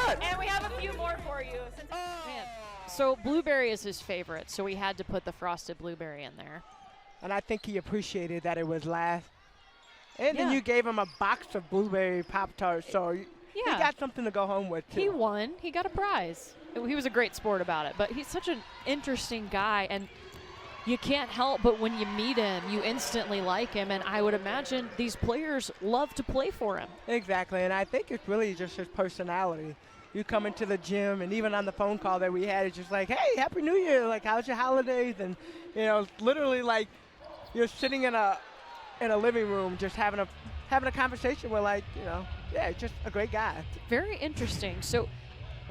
right. And we have a few more for you. Man. So blueberry is his favorite, so we had to put the frosted blueberry in there. And I think he appreciated that it was last. And Yeah. then you gave him a box of blueberry Pop-Tarts, so he Yeah. got something to go home with, too. He won. He got a prize. He was a great sport about it, but he's such an interesting guy, and you can't help but when you meet him, you instantly like him, and I would imagine these players love to play for him. Exactly, and I think it's really just his personality. You come into the gym, and even on the phone call that we had, it's just like, hey, Happy New Year, like, how's your holidays? And, you know, literally like you're sitting in a living room just having a conversation with, like, you know, yeah, just a great guy. Very interesting. So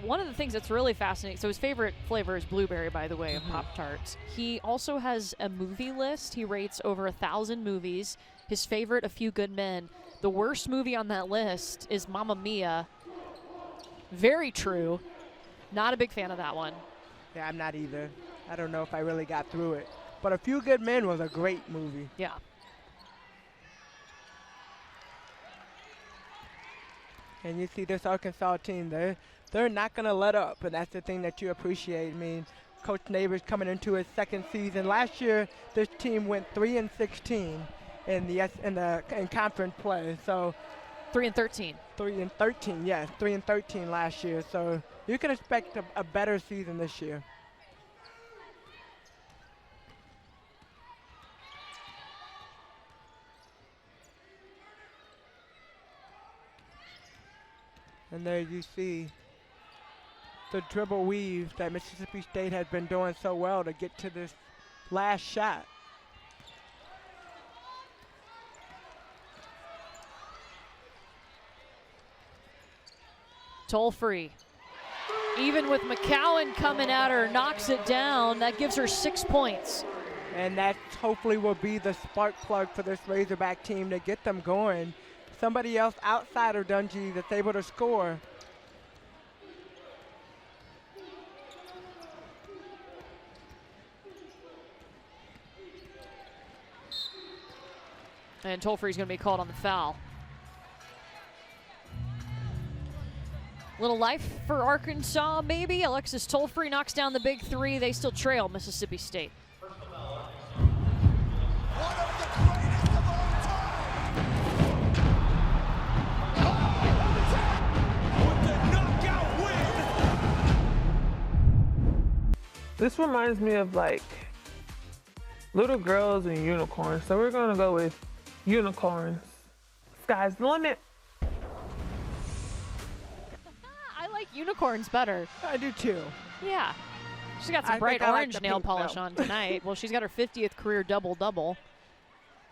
one of the things that's really fascinating, so his favorite flavor is blueberry, by the way, of Pop-Tarts. He also has a movie list. He rates over 1,000 movies. His favorite, A Few Good Men. The worst movie on that list is Mamma Mia. Very true. Not a big fan of that one. Yeah, I'm not either. I don't know if I really got through it. But A Few Good Men was a great movie. Yeah. And you see this Arkansas team, they're not going to let up, and that's the thing that you appreciate. I mean, Coach Neighbors coming into his second season. Last year, this team went 3-16 in conference play. So 3-13. 3-13, yes, 3-13 last year. So you can expect a better season this year. And there you see the dribble weave that Mississippi State has been doing so well to get to this last shot. Toll free. Even with McCowan coming at her, knocks it down. That gives her 6 points. And that hopefully will be the spark plug for this Razorback team to get them going. Somebody else outside of Dungy that's able to score. And Tolfree's going to be called on the foul. Little life for Arkansas, maybe. Alexis Tolfree knocks down the big three. They still trail Mississippi State. This reminds me of like little girls and unicorns. So we're gonna go with unicorns. Sky's the limit. I like unicorns better. I do too. Yeah. She's got some I bright think I like orange the nail pink, polish though. on tonight. Well, she's got her 50th career double-double.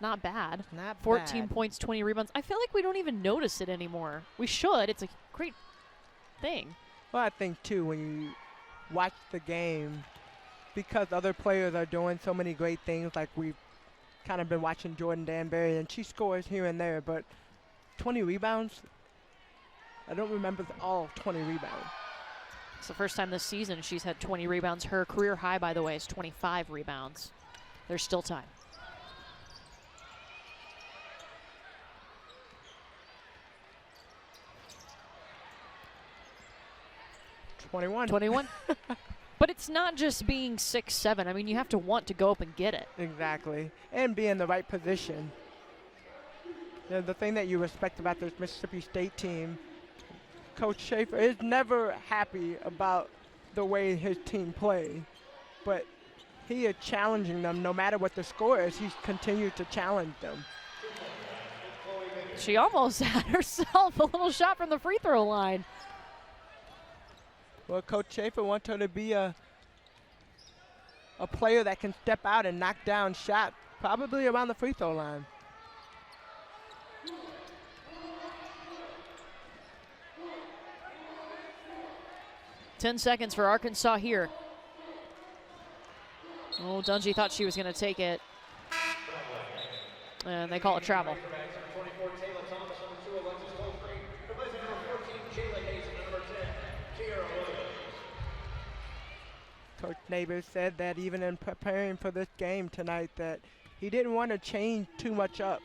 Not bad. Not 14 bad. points, 20 rebounds. I feel like we don't even notice it anymore. We should. It's a great thing. Well, I think too, when you watch the game, because other players are doing so many great things, like we've kind of been watching Jordan Danberry, and she scores here and there, but 20 rebounds? I don't remember all 20 rebounds. It's the first time this season she's had 20 rebounds. Her career high, by the way, is 25 rebounds. There's still time. 21. But it's not just being 6'7". I mean, you have to want to go up and get it. Exactly. And be in the right position. The thing that you respect about this Mississippi State team, Coach Schaefer is never happy about the way his team plays, but he is challenging them no matter what the score is. He's continued to challenge them. She almost had herself a little shot from the free throw line. Well, Coach Schaefer wants her to be a player that can step out and knock down shots, probably around the free throw line. Ten seconds for Arkansas here. Oh, Dungy thought she was going to take it. And they call it travel. Coach Neighbors said that even in preparing for this game tonight that he didn't want to change too much up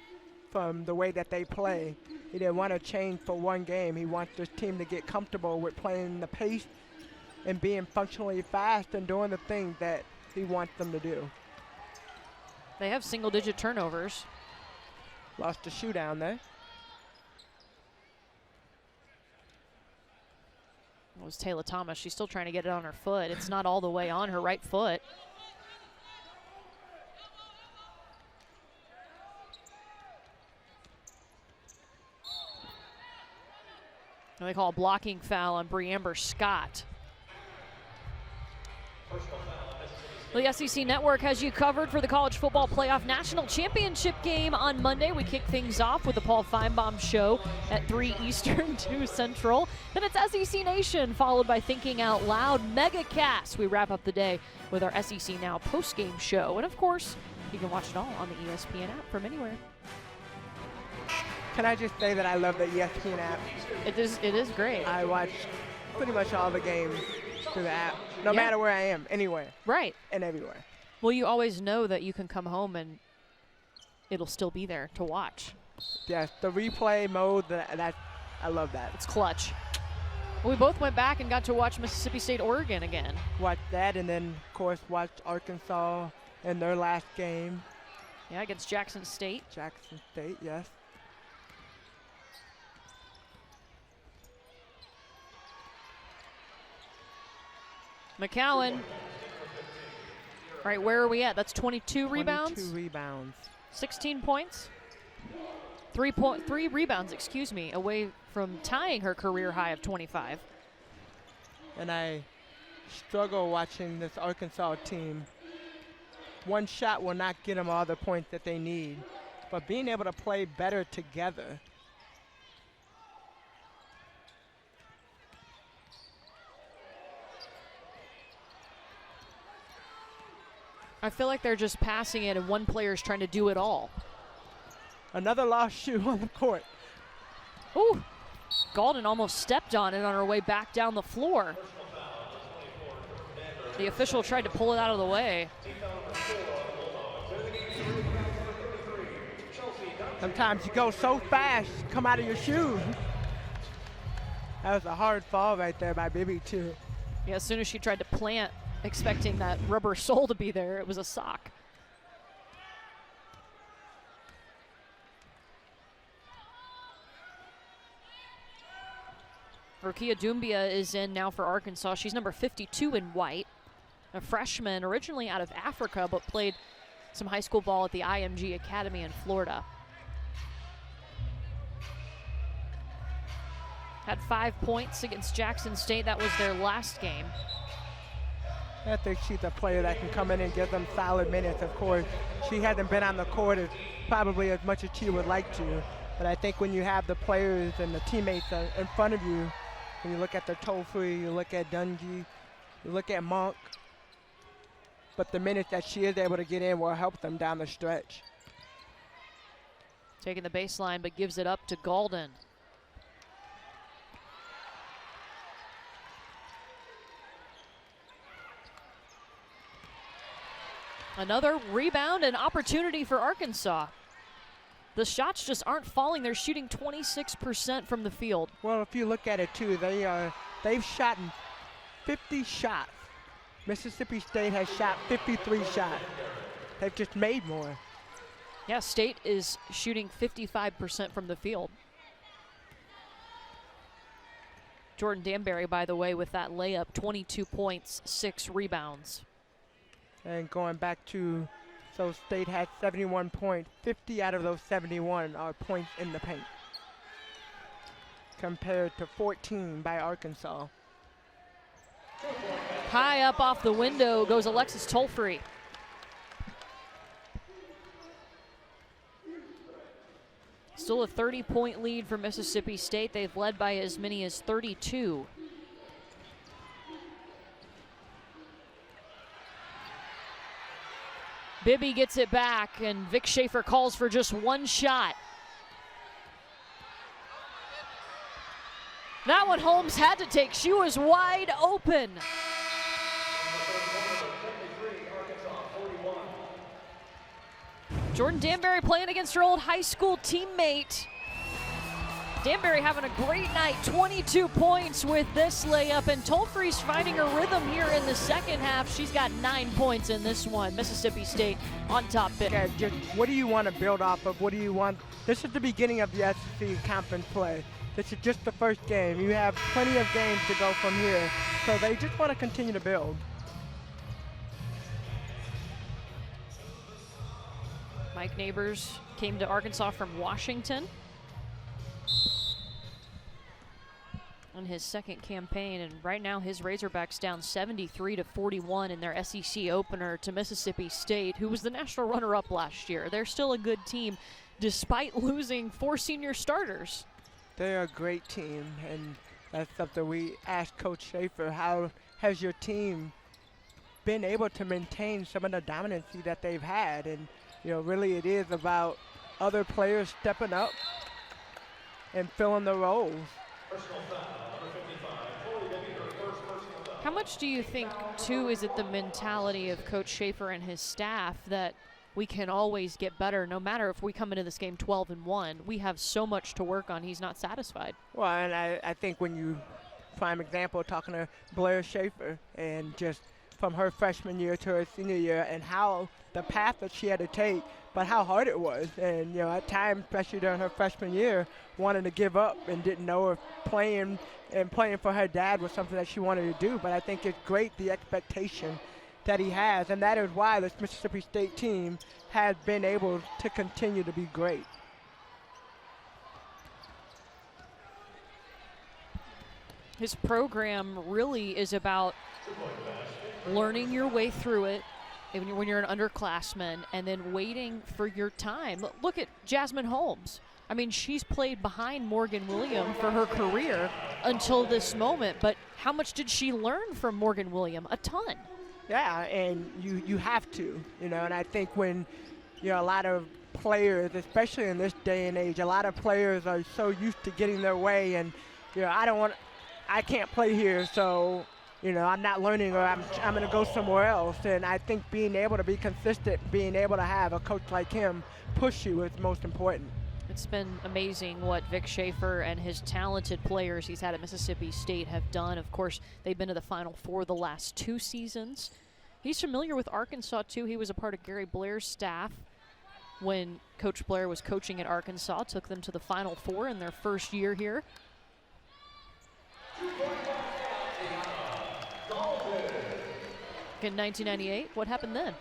from the way that they play. He didn't want to change for one game. He wants this team to get comfortable with playing the pace and being functionally fast and doing the things that he wants them to do. They have single-digit turnovers. Lost a shoodown there. It was Taylor Thomas. She's still trying to get it on her foot. It's not all the way on her right foot. And they call a blocking foul on Breamber Scott. The SEC Network has you covered for the College Football Playoff National Championship game on Monday. We kick things off with the Paul Feinbaum Show at 3 Eastern, 2 Central. Then it's SEC Nation, followed by Thinking Out Loud MegaCast. We wrap up the day with our SEC Now postgame show. And of course, you can watch it all on the ESPN app from anywhere. Can I just say that I love the ESPN app? It is great. I watch pretty much all the games through the app, no matter where I am, anywhere. Right. And everywhere. Well, you always know that you can come home and it'll still be there to watch. Yes, the replay mode, that I love that. It's clutch. We both went back and got to watch Mississippi State, Oregon again. Watched that, and then, of course, watched Arkansas in their last game. Yeah, against Jackson State. Jackson State, yes. McCowan. All right, where are we at? That's 22 rebounds? 22 rebounds. 16 points. 3 rebounds, excuse me, away from tying her career high of 25. And I struggle watching this Arkansas team. One shot will not get them all the points that they need, but being able to play better together. I feel like they're just passing it and one player's trying to do it all. Another lost shoe on the court. Ooh, Galden almost stepped on it on her way back down the floor. The official tried to pull it out of the way. Sometimes you go so fast, you come out of your shoes. That was a hard fall right there by Bibby, too. Yeah, as soon as she tried to plant, expecting that rubber sole to be there, it was a sock. Rokia Doumbia is in now for Arkansas. She's number 52 in white. A freshman originally out of Africa, but played some high school ball at the IMG Academy in Florida. Had 5 points against Jackson State. That was their last game. I think she's a player that can come in and give them solid minutes. Of course, she hasn't been on the court probably as much as she would like to. But I think when you have the players and the teammates in front of you, when you look at the Tolfree, you look at Dungy, you look at Monk, but the minutes that she is able to get in will help them down the stretch. Taking the baseline, but gives it up to Galden. Another rebound and opportunity for Arkansas. The shots just aren't falling. They're shooting 26% from the field. Well, if you look at it too, they've shot 50 shots. Mississippi State has shot 53 shots. They've just made more. Yeah, State is shooting 55% from the field. Jordan Danberry, by the way, with that layup, 22 points, 6 rebounds. And going back to, so State had 71 points. 50 out of those 71 are points in the paint, compared to 14 by Arkansas. High up off the window goes Alexis Tolfree. Still a 30-point lead for Mississippi State. They've led by as many as 32. Bibby gets it back, and Vic Schaefer calls for just one shot. That one Holmes had to take. She was wide open. Jordan Danberry playing against her old high school teammate. Danberry having a great night, 22 points with this layup, and Tolfree's finding her rhythm here in the second half. She's got 9 points in this one. Mississippi State on top bit. Yeah, just what do you want to build off of? What do you want? This is the beginning of the SEC conference play. This is just the first game. You have plenty of games to go from here. So they just want to continue to build. Mike Neighbors came to Arkansas from Washington on his second campaign, and right now his Razorbacks down 73-41 in their SEC opener to Mississippi State, who was the national runner-up last year. They're still a good team despite losing 4 senior starters. They're a great team, and that's something we asked Coach Schaefer. How has your team been able to maintain some of the dominancy that they've had? And really it is about other players stepping up and filling the roles. How much do you think, too, is it the mentality of Coach Schaefer and his staff that we can always get better no matter if we come into this game 12-1? We have so much to work on. He's not satisfied. Well, and I think when you, prime example, talking to Blair Schaefer, and just from her freshman year to her senior year, and how the path that she had to take, but how hard it was. And at times, especially during her freshman year, wanted to give up and didn't know if playing for her dad was something that she wanted to do. But I think it's great, the expectation that he has, and that is why this Mississippi State team has been able to continue to be great. His program really is about learning your way through it even when you're an underclassman, and then waiting for your time. Look at Jasmine Holmes. I mean, she's played behind Morgan William for her career until this moment, but how much did she learn from Morgan William? A ton. Yeah, and you have to, and I think when a lot of players, especially in this day and age, a lot of players are so used to getting their way, and I can't play here, so I'm not learning, or I'm going to go somewhere else. And I think being able to be consistent, being able to have a coach like him push you is most important. It's been amazing what Vic Schaefer and his talented players he's had at Mississippi State have done. Of course, they've been to the Final Four the last 2 seasons. He's familiar with Arkansas, too. He was a part of Gary Blair's staff when Coach Blair was coaching at Arkansas, took them to the Final Four in their first year here. In 1998, what happened then?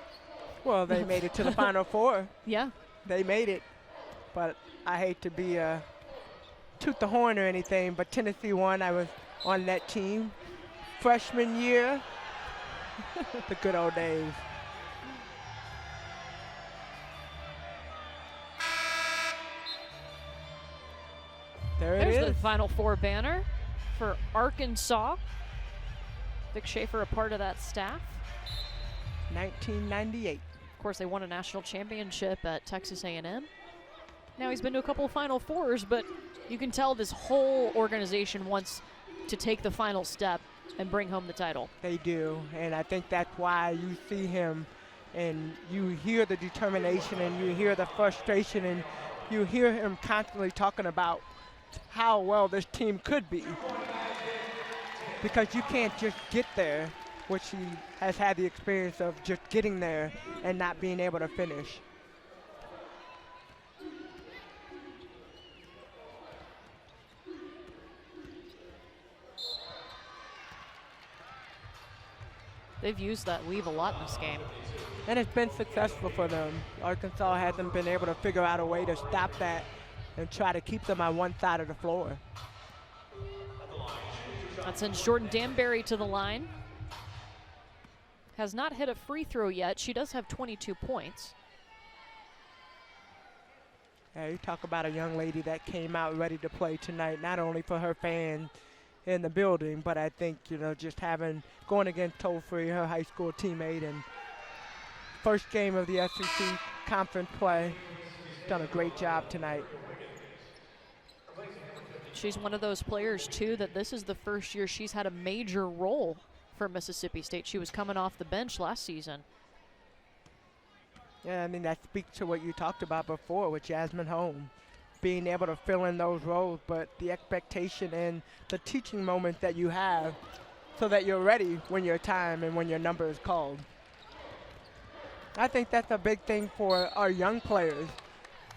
Well, they made it to the Final Four. Yeah. They made it, but I hate to be toot the horn or anything, but Tennessee won. I was on that team. Freshman year, the good old days. There's the Final Four banner for Arkansas. Vic Schaefer a part of that staff. 1998. Of course, they won a national championship at Texas A&M. Now he's been to a couple of Final Fours, but you can tell this whole organization wants to take the final step and bring home the title. They do, and I think that's why you see him and you hear the determination and you hear the frustration and you hear him constantly talking about how well this team could be. Because you can't just get there, which he has had the experience of just getting there and not being able to finish. They've used that weave a lot in this game. And it's been successful for them. Arkansas hasn't been able to figure out a way to stop that and try to keep them on one side of the floor. That sends Jordan Danberry to the line. Has not hit a free throw yet. She does have 22 points. Yeah, you talk about a young lady that came out ready to play tonight, not only for her fans in the building, but I think, just going against Tolfree, her high school teammate, and first game of the SEC conference play. Done a great job tonight. She's one of those players, too, that this is the first year she's had a major role for Mississippi State. She was coming off the bench last season. Yeah, I mean, that speaks to what you talked about before with Jasmine Holmes. being able to fill in those roles, but the expectation and the teaching moment that you have so that you're ready when your time and when your number is called. I think that's a big thing for our young players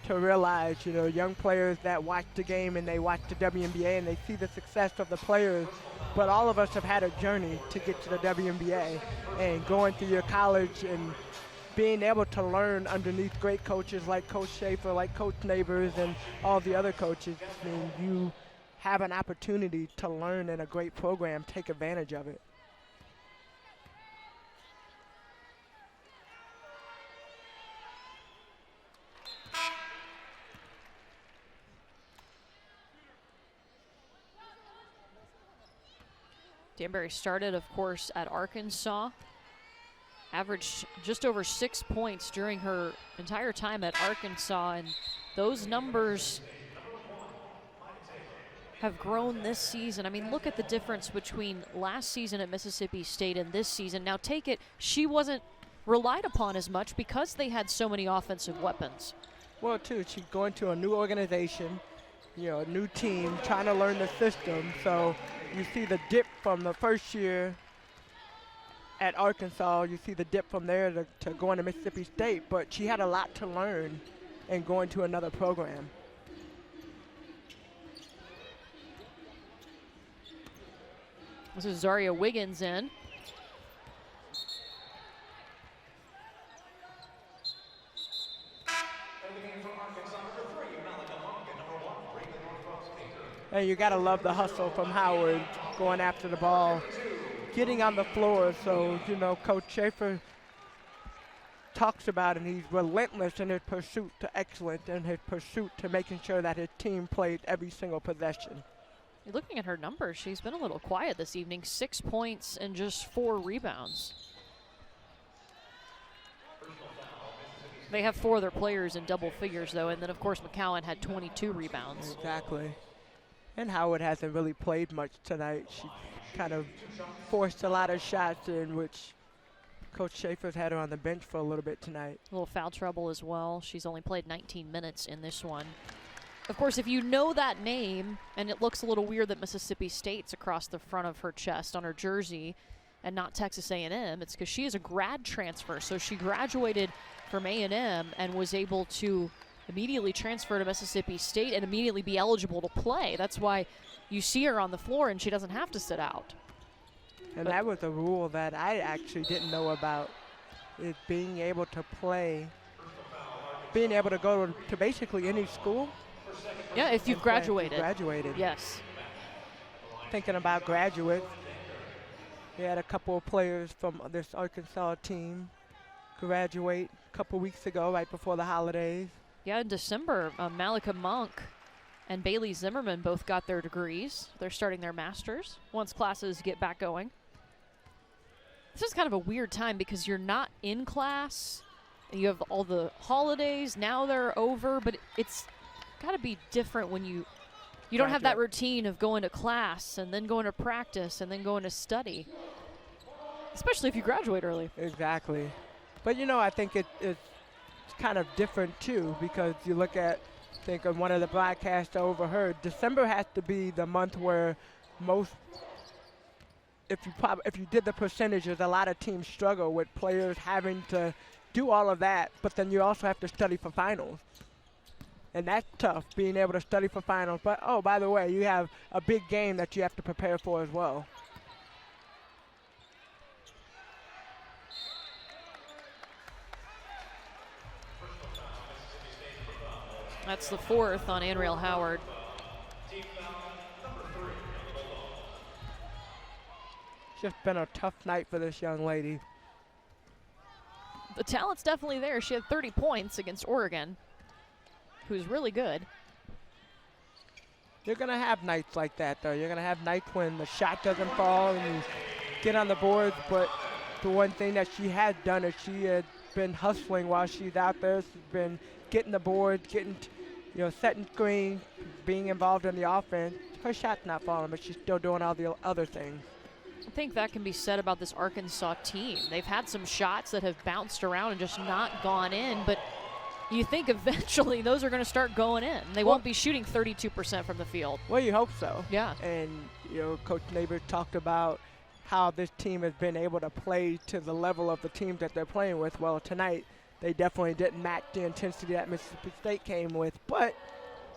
to realize, you know, young players that watch the game and they watch the WNBA and they see the success of the players, but all of us have had a journey to get to the WNBA, and going through your college and being able to learn underneath great coaches like Coach Schaefer, like Coach Neighbors, and all the other coaches. I mean, you have an opportunity to learn in a great program. Take advantage of it. Danberry started, of course, at Arkansas. Averaged just over 6 points during her entire time at Arkansas, and those numbers have grown this season. I mean, look at the difference between last season at Mississippi State and this season. Now take it, she wasn't relied upon as much because they had so many offensive weapons. Well, too, she's going to a new organization, you know, a new team, trying to learn the system. So you see the dip from the first year at Arkansas, you see the dip from there to going to Mississippi State, but she had a lot to learn and going to another program. This is Zaria Wiggins in. And you gotta love the hustle from Howard going after the ball, getting on the floor. So, you know, Coach Schaefer talks about it, and he's relentless in his pursuit to excellence and his pursuit to making sure that his team played every single possession. Looking at her numbers, she's been a little quiet this evening. 6 points and just 4 rebounds. They have 4 of their players in double figures, though, and then, of course, McCowan had 22 rebounds. Exactly. And Howard hasn't really played much tonight. She kind of forced a lot of shots in, which Coach Schaefer's had her on the bench for a little bit tonight. A little foul trouble as well. She's only played 19 minutes in this one. Of course, if you know that name, and it looks a little weird that Mississippi State's across the front of her chest on her jersey and not Texas A&M, it's because she is a grad transfer. So she graduated from A&M and was able to immediately transfer to Mississippi State and immediately be eligible to play. That's why you see her on the floor and she doesn't have to sit out. And that was a rule that I actually didn't know about, is being able to play, being able to go to basically any school. Yeah, if you've graduated. Graduated. Yes. Thinking about graduates, we had a couple of players from this Arkansas team graduate a couple weeks ago, right before the holidays. Yeah, in December, Malika Monk and Bailey Zimmerman both got their degrees. They're starting their masters once classes get back going. This is kind of a weird time because you're not in class, and you have all the holidays. Now they're over, but it's got to be different when you don't have that routine of going to class and then going to practice and then going to study, especially if you graduate early. Exactly. But, you know, I think it's kind of different, too, because you look at, I think of one of the broadcasts I overheard, December has to be the month where most, if you did the percentages, a lot of teams struggle with players having to do all of that, but then you also have to study for finals. And that's tough, being able to study for finals. But, oh, by the way, you have a big game that you have to prepare for as well. That's the 4th on Anriel Howard. It's just been a tough night for this young lady. The talent's definitely there. She had 30 points against Oregon, who's really good. You're going to have nights like that, though. You're going to have nights when the shot doesn't fall and you get on the boards. But the one thing that she had done is she had been hustling while she's out there. She's been getting the boards, setting screens, being involved in the offense. Her shot's not falling, but she's still doing all the other things. I think that can be said about this Arkansas team. They've had some shots that have bounced around and just not gone in, but you think eventually those are going to start going in. They won't be shooting 32% from the field. Well, you hope so. Yeah. And, Coach Neighbors talked about how this team has been able to play to the level of the teams that they're playing with. Well, tonight they definitely didn't match the intensity that Mississippi State came with, but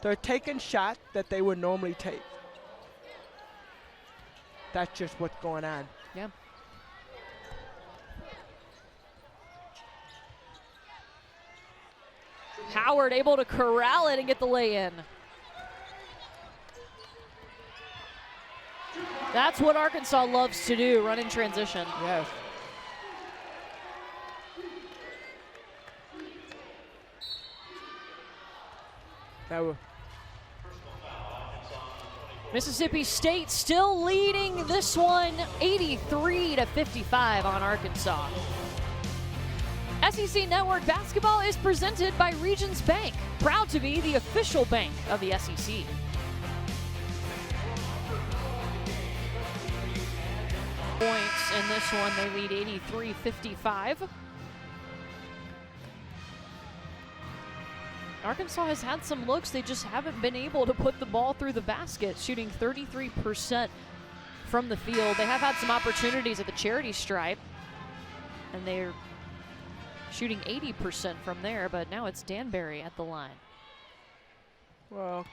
they're taking shots that they would normally take. That's just what's going on. Yeah. Howard able to corral it and get the lay-in. That's what Arkansas loves to do, run in transition. Yes. Mississippi State still leading this one 83-55 on Arkansas. SEC Network Basketball is presented by Regions Bank, proud to be the official bank of the SEC. Points in this one, they lead 83-55. Arkansas has had some looks, they just haven't been able to put the ball through the basket, shooting 33% from the field. They have had some opportunities at the charity stripe, and they're shooting 80% from there, but now it's Danberry at the line. Well,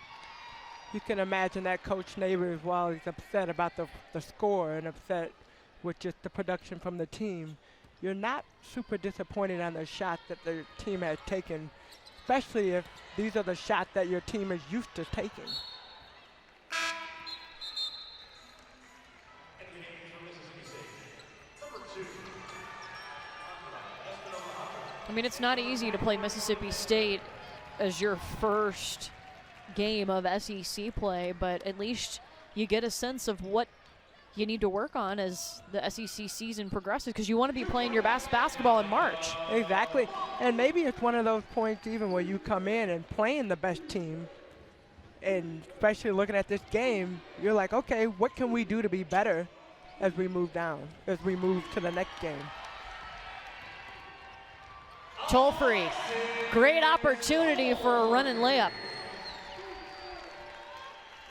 you can imagine that Coach Neighbors, while he's upset about the score and upset with just the production from the team, you're not super disappointed on the shot that the team has taken, especially if these are the shots that your team is used to taking. I mean, it's not easy to play Mississippi State as your first game of SEC play, but at least you get a sense of what you need to work on as the SEC season progresses, because you want to be playing your best basketball in March. Exactly. And maybe it's one of those points even where you come in and playing the best team, and especially looking at this game, you're like, okay, what can we do to be better as we move to the next game? Tolfree, great opportunity for a run and layup.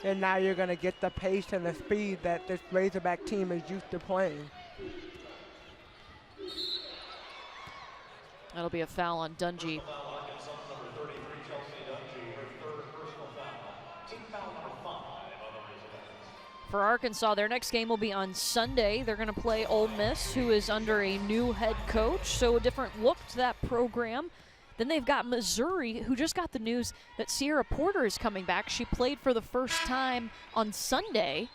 And now you're going to get the pace and the speed that this Razorback team is used to playing. That'll be a foul on Dungy. For Arkansas, their next game will be on Sunday. They're going to play Ole Miss, who is under a new head coach, so a different look to that program. Then they've got Missouri, who just got the news that Sierra Porter is coming back. She played for the first time on Sunday.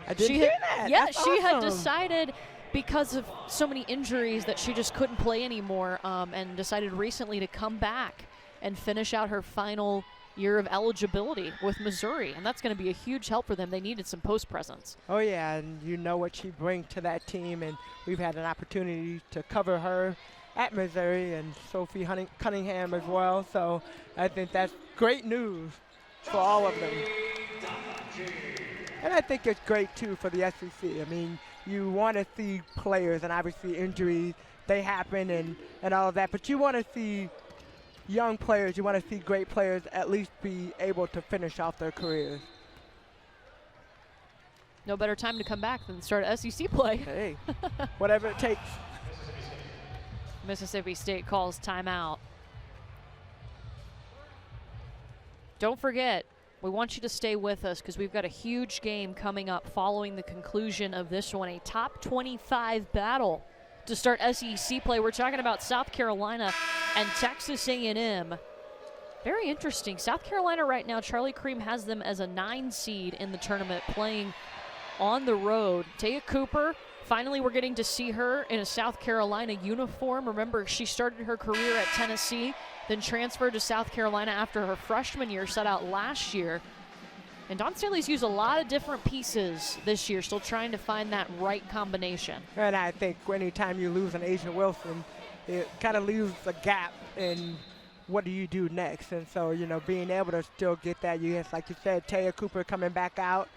I didn't hear that. Yeah, That's she had awesome. decided because of so many injuries that she just couldn't play anymore, and decided recently to come back and finish out her final year of eligibility with Missouri, and that's going to be a huge help for them. They needed some post presence. Oh yeah, and you know what she brings to that team, and we've had an opportunity to cover her at Missouri and Sophie Cunningham as well, so I think that's great news for all of them. And I think it's great too for the SEC. I mean, you want to see players, and obviously injuries, they happen and all of that, but you want to see young players, you want to see great players at least be able to finish off their careers. No better time to come back than start SEC play. Hey, whatever it takes. Mississippi State calls timeout. Don't forget, we want you to stay with us because we've got a huge game coming up following the conclusion of this one, a top 25 battle to start SEC play. We're talking about South Carolina and Texas A&M. Very interesting. South Carolina right now, Charlie Cream has them as a 9 seed in the tournament playing on the road. Taya Cooper, finally we're getting to see her in a South Carolina uniform. Remember, she started her career at Tennessee, then transferred to South Carolina after her freshman year, set out last year. And Dawn Staley's used a lot of different pieces this year, still trying to find that right combination. And I think anytime you lose an Asia Wilson, it kind of leaves a gap in what do you do next. And so, you know, being able to still get that, like you said, Taya Cooper coming back out,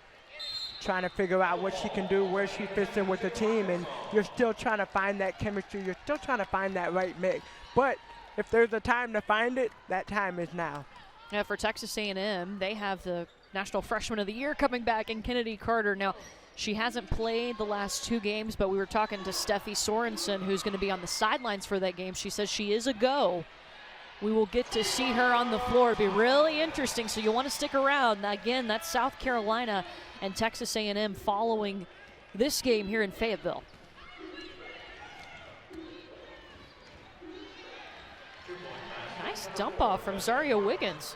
trying to figure out what she can do, where she fits in with the team, and you're still trying to find that chemistry. You're still trying to find that right mix. But if there's a time to find it, that time is now. Yeah, for Texas A&M, they have the National Freshman of the Year coming back in Kennedy Carter. Now, she hasn't played the last 2 games, but we were talking to Steffi Sorensen, who's going to be on the sidelines for that game. She says she is a go. We will get to see her on the floor. It'll be really interesting, so you'll want to stick around. Again, that's South Carolina and Texas A&M following this game here in Fayetteville. Nice dump off from Zaria Wiggins.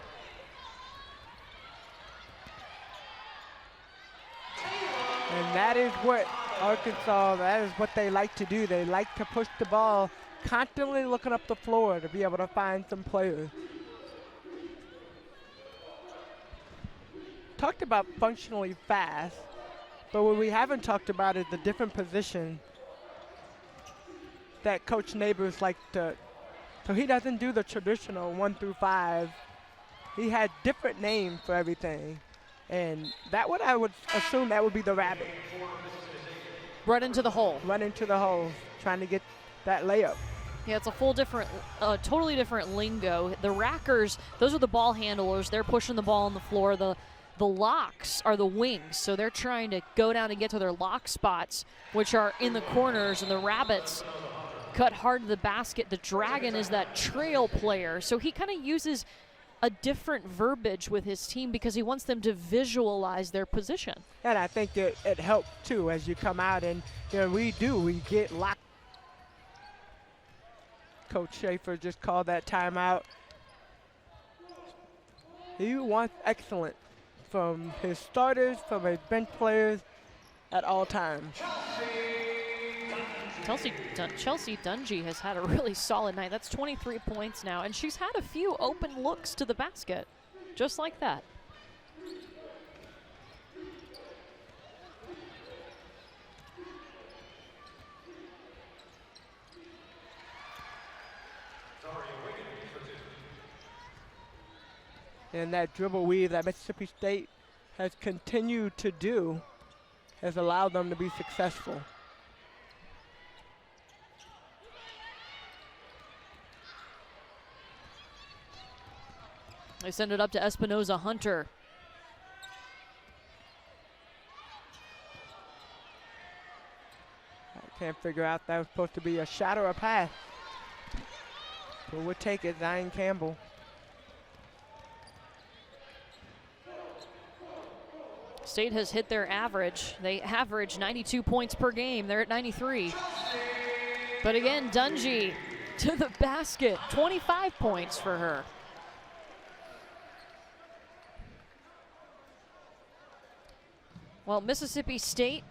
And that is what Arkansas, that is what they like to do. They like to push the ball, constantly looking up the floor to be able to find some players. Talked about functionally fast, but what we haven't talked about is the different position that Coach Neighbors like to. So he doesn't do the traditional 1 through 5. He had different names for everything. And that what I would assume that would be the rabbit. Run into the hole. Run into the hole, trying to get that layup. Yeah, it's a full different, totally different lingo. The rackers, those are the ball handlers. They're pushing the ball on the floor. The locks are the wings, so they're trying to go down and get to their lock spots, which are in the corners, and the rabbits cut hard to the basket. The dragon is that trail player, so he kind of uses a different verbiage with his team because he wants them to visualize their position. And I think it helps too as you come out, and we get locked. Coach Schaefer just called that timeout. He wants excellence from his starters, from his bench players at all times. Chelsea Dungy has had a really solid night. That's 23 points now, and she's had a few open looks to the basket, just like that. And that dribble weave that Mississippi State has continued to do has allowed them to be successful. They send it up to Espinoza Hunter. I can't figure out that was supposed to be a shot or a pass. But we'll take it, Zion Campbell. State has hit their average. They average 92 points per game. They're at 93. But again, Dungy to the basket. 25 points for her. Well, Mississippi State,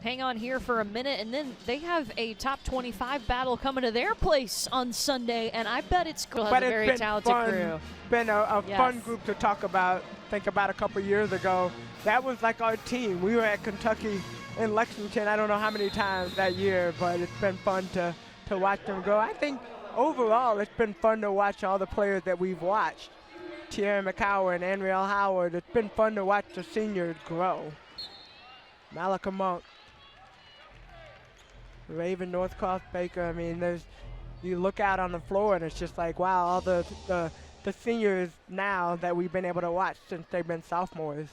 hang on here for a minute, and then they have a top 25 battle coming to their place on Sunday, and I bet it's going to have a very talented crew. Been a fun group to talk about. Think about a couple years ago. That was like our team. We were at Kentucky in Lexington, I don't know how many times that year, but it's been fun to watch them go. I think overall it's been fun to watch all the players that we've watched. Tierra McCowan, Andriel Howard. It's been fun to watch the seniors grow. Malika Monk, Raven Northcross Baker. I mean, you look out on the floor and it's just like, wow, all the seniors now that we've been able to watch since they've been sophomores.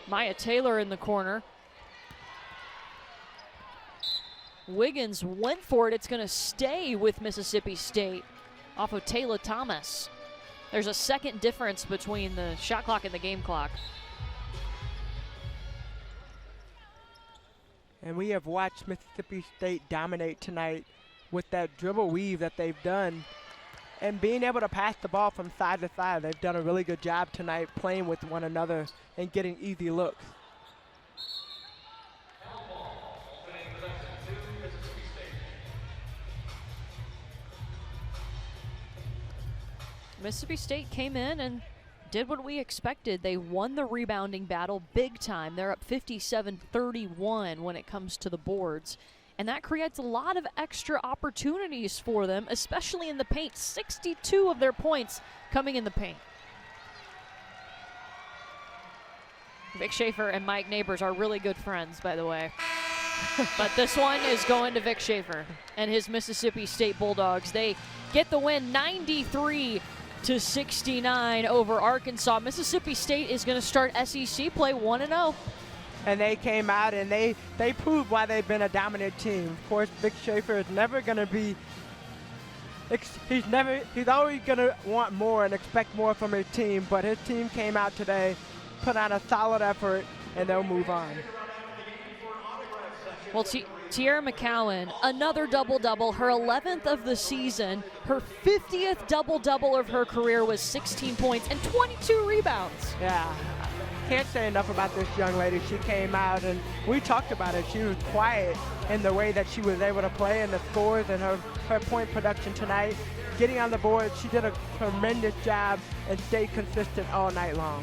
Maya Taylor in the corner. Wiggins went for it. It's going to stay with Mississippi State off of Taylor Thomas. There's a second difference between the shot clock and the game clock. And we have watched Mississippi State dominate tonight with that dribble weave that they've done and being able to pass the ball from side to side. They've done a really good job tonight playing with one another and getting easy looks. Mississippi State came in and did what we expected. They won the rebounding battle big time. They're up 57-31 when it comes to the boards. And that creates a lot of extra opportunities for them, especially in the paint. 62 of their points coming in the paint. Vic Schaefer and Mike Neighbors are really good friends, by the way. But this one is going to Vic Schaefer and his Mississippi State Bulldogs. They get the win 93-69 over Arkansas. Mississippi State is going to start SEC play 1-0. And they came out and they proved why they've been a dominant team. Of course, Vic Schaefer is never going to be, he's always going to want more and expect more from his team, but his team came out today, put on a solid effort, and they'll move on. Well, Tiara McCowan, another double-double, her 11th of the season. Her 50th double-double of her career was 16 points and 22 rebounds. Yeah, can't say enough about this young lady. She came out, and we talked about it. She was quiet in the way that she was able to play and the scores and her point production tonight. Getting on the board, she did a tremendous job and stayed consistent all night long.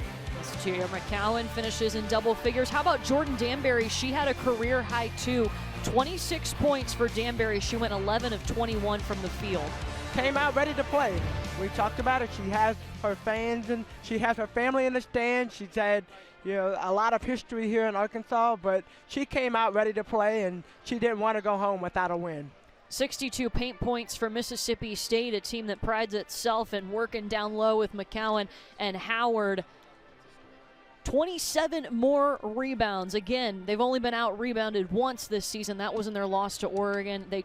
Tiara McCowan finishes in double figures. How about Jordan Danberry? She had a career high too. 26 points for Danberry. She went 11 of 21 from the field. Came out ready to play. We talked about it. She has her fans and she has her family in the stands. She's had, a lot of history here in Arkansas, but she came out ready to play and she didn't want to go home without a win. 62 paint points for Mississippi State, a team that prides itself in working down low with McCowan and Howard. 27 more rebounds. Again, they've only been out-rebounded once this season. That was in their loss to Oregon. They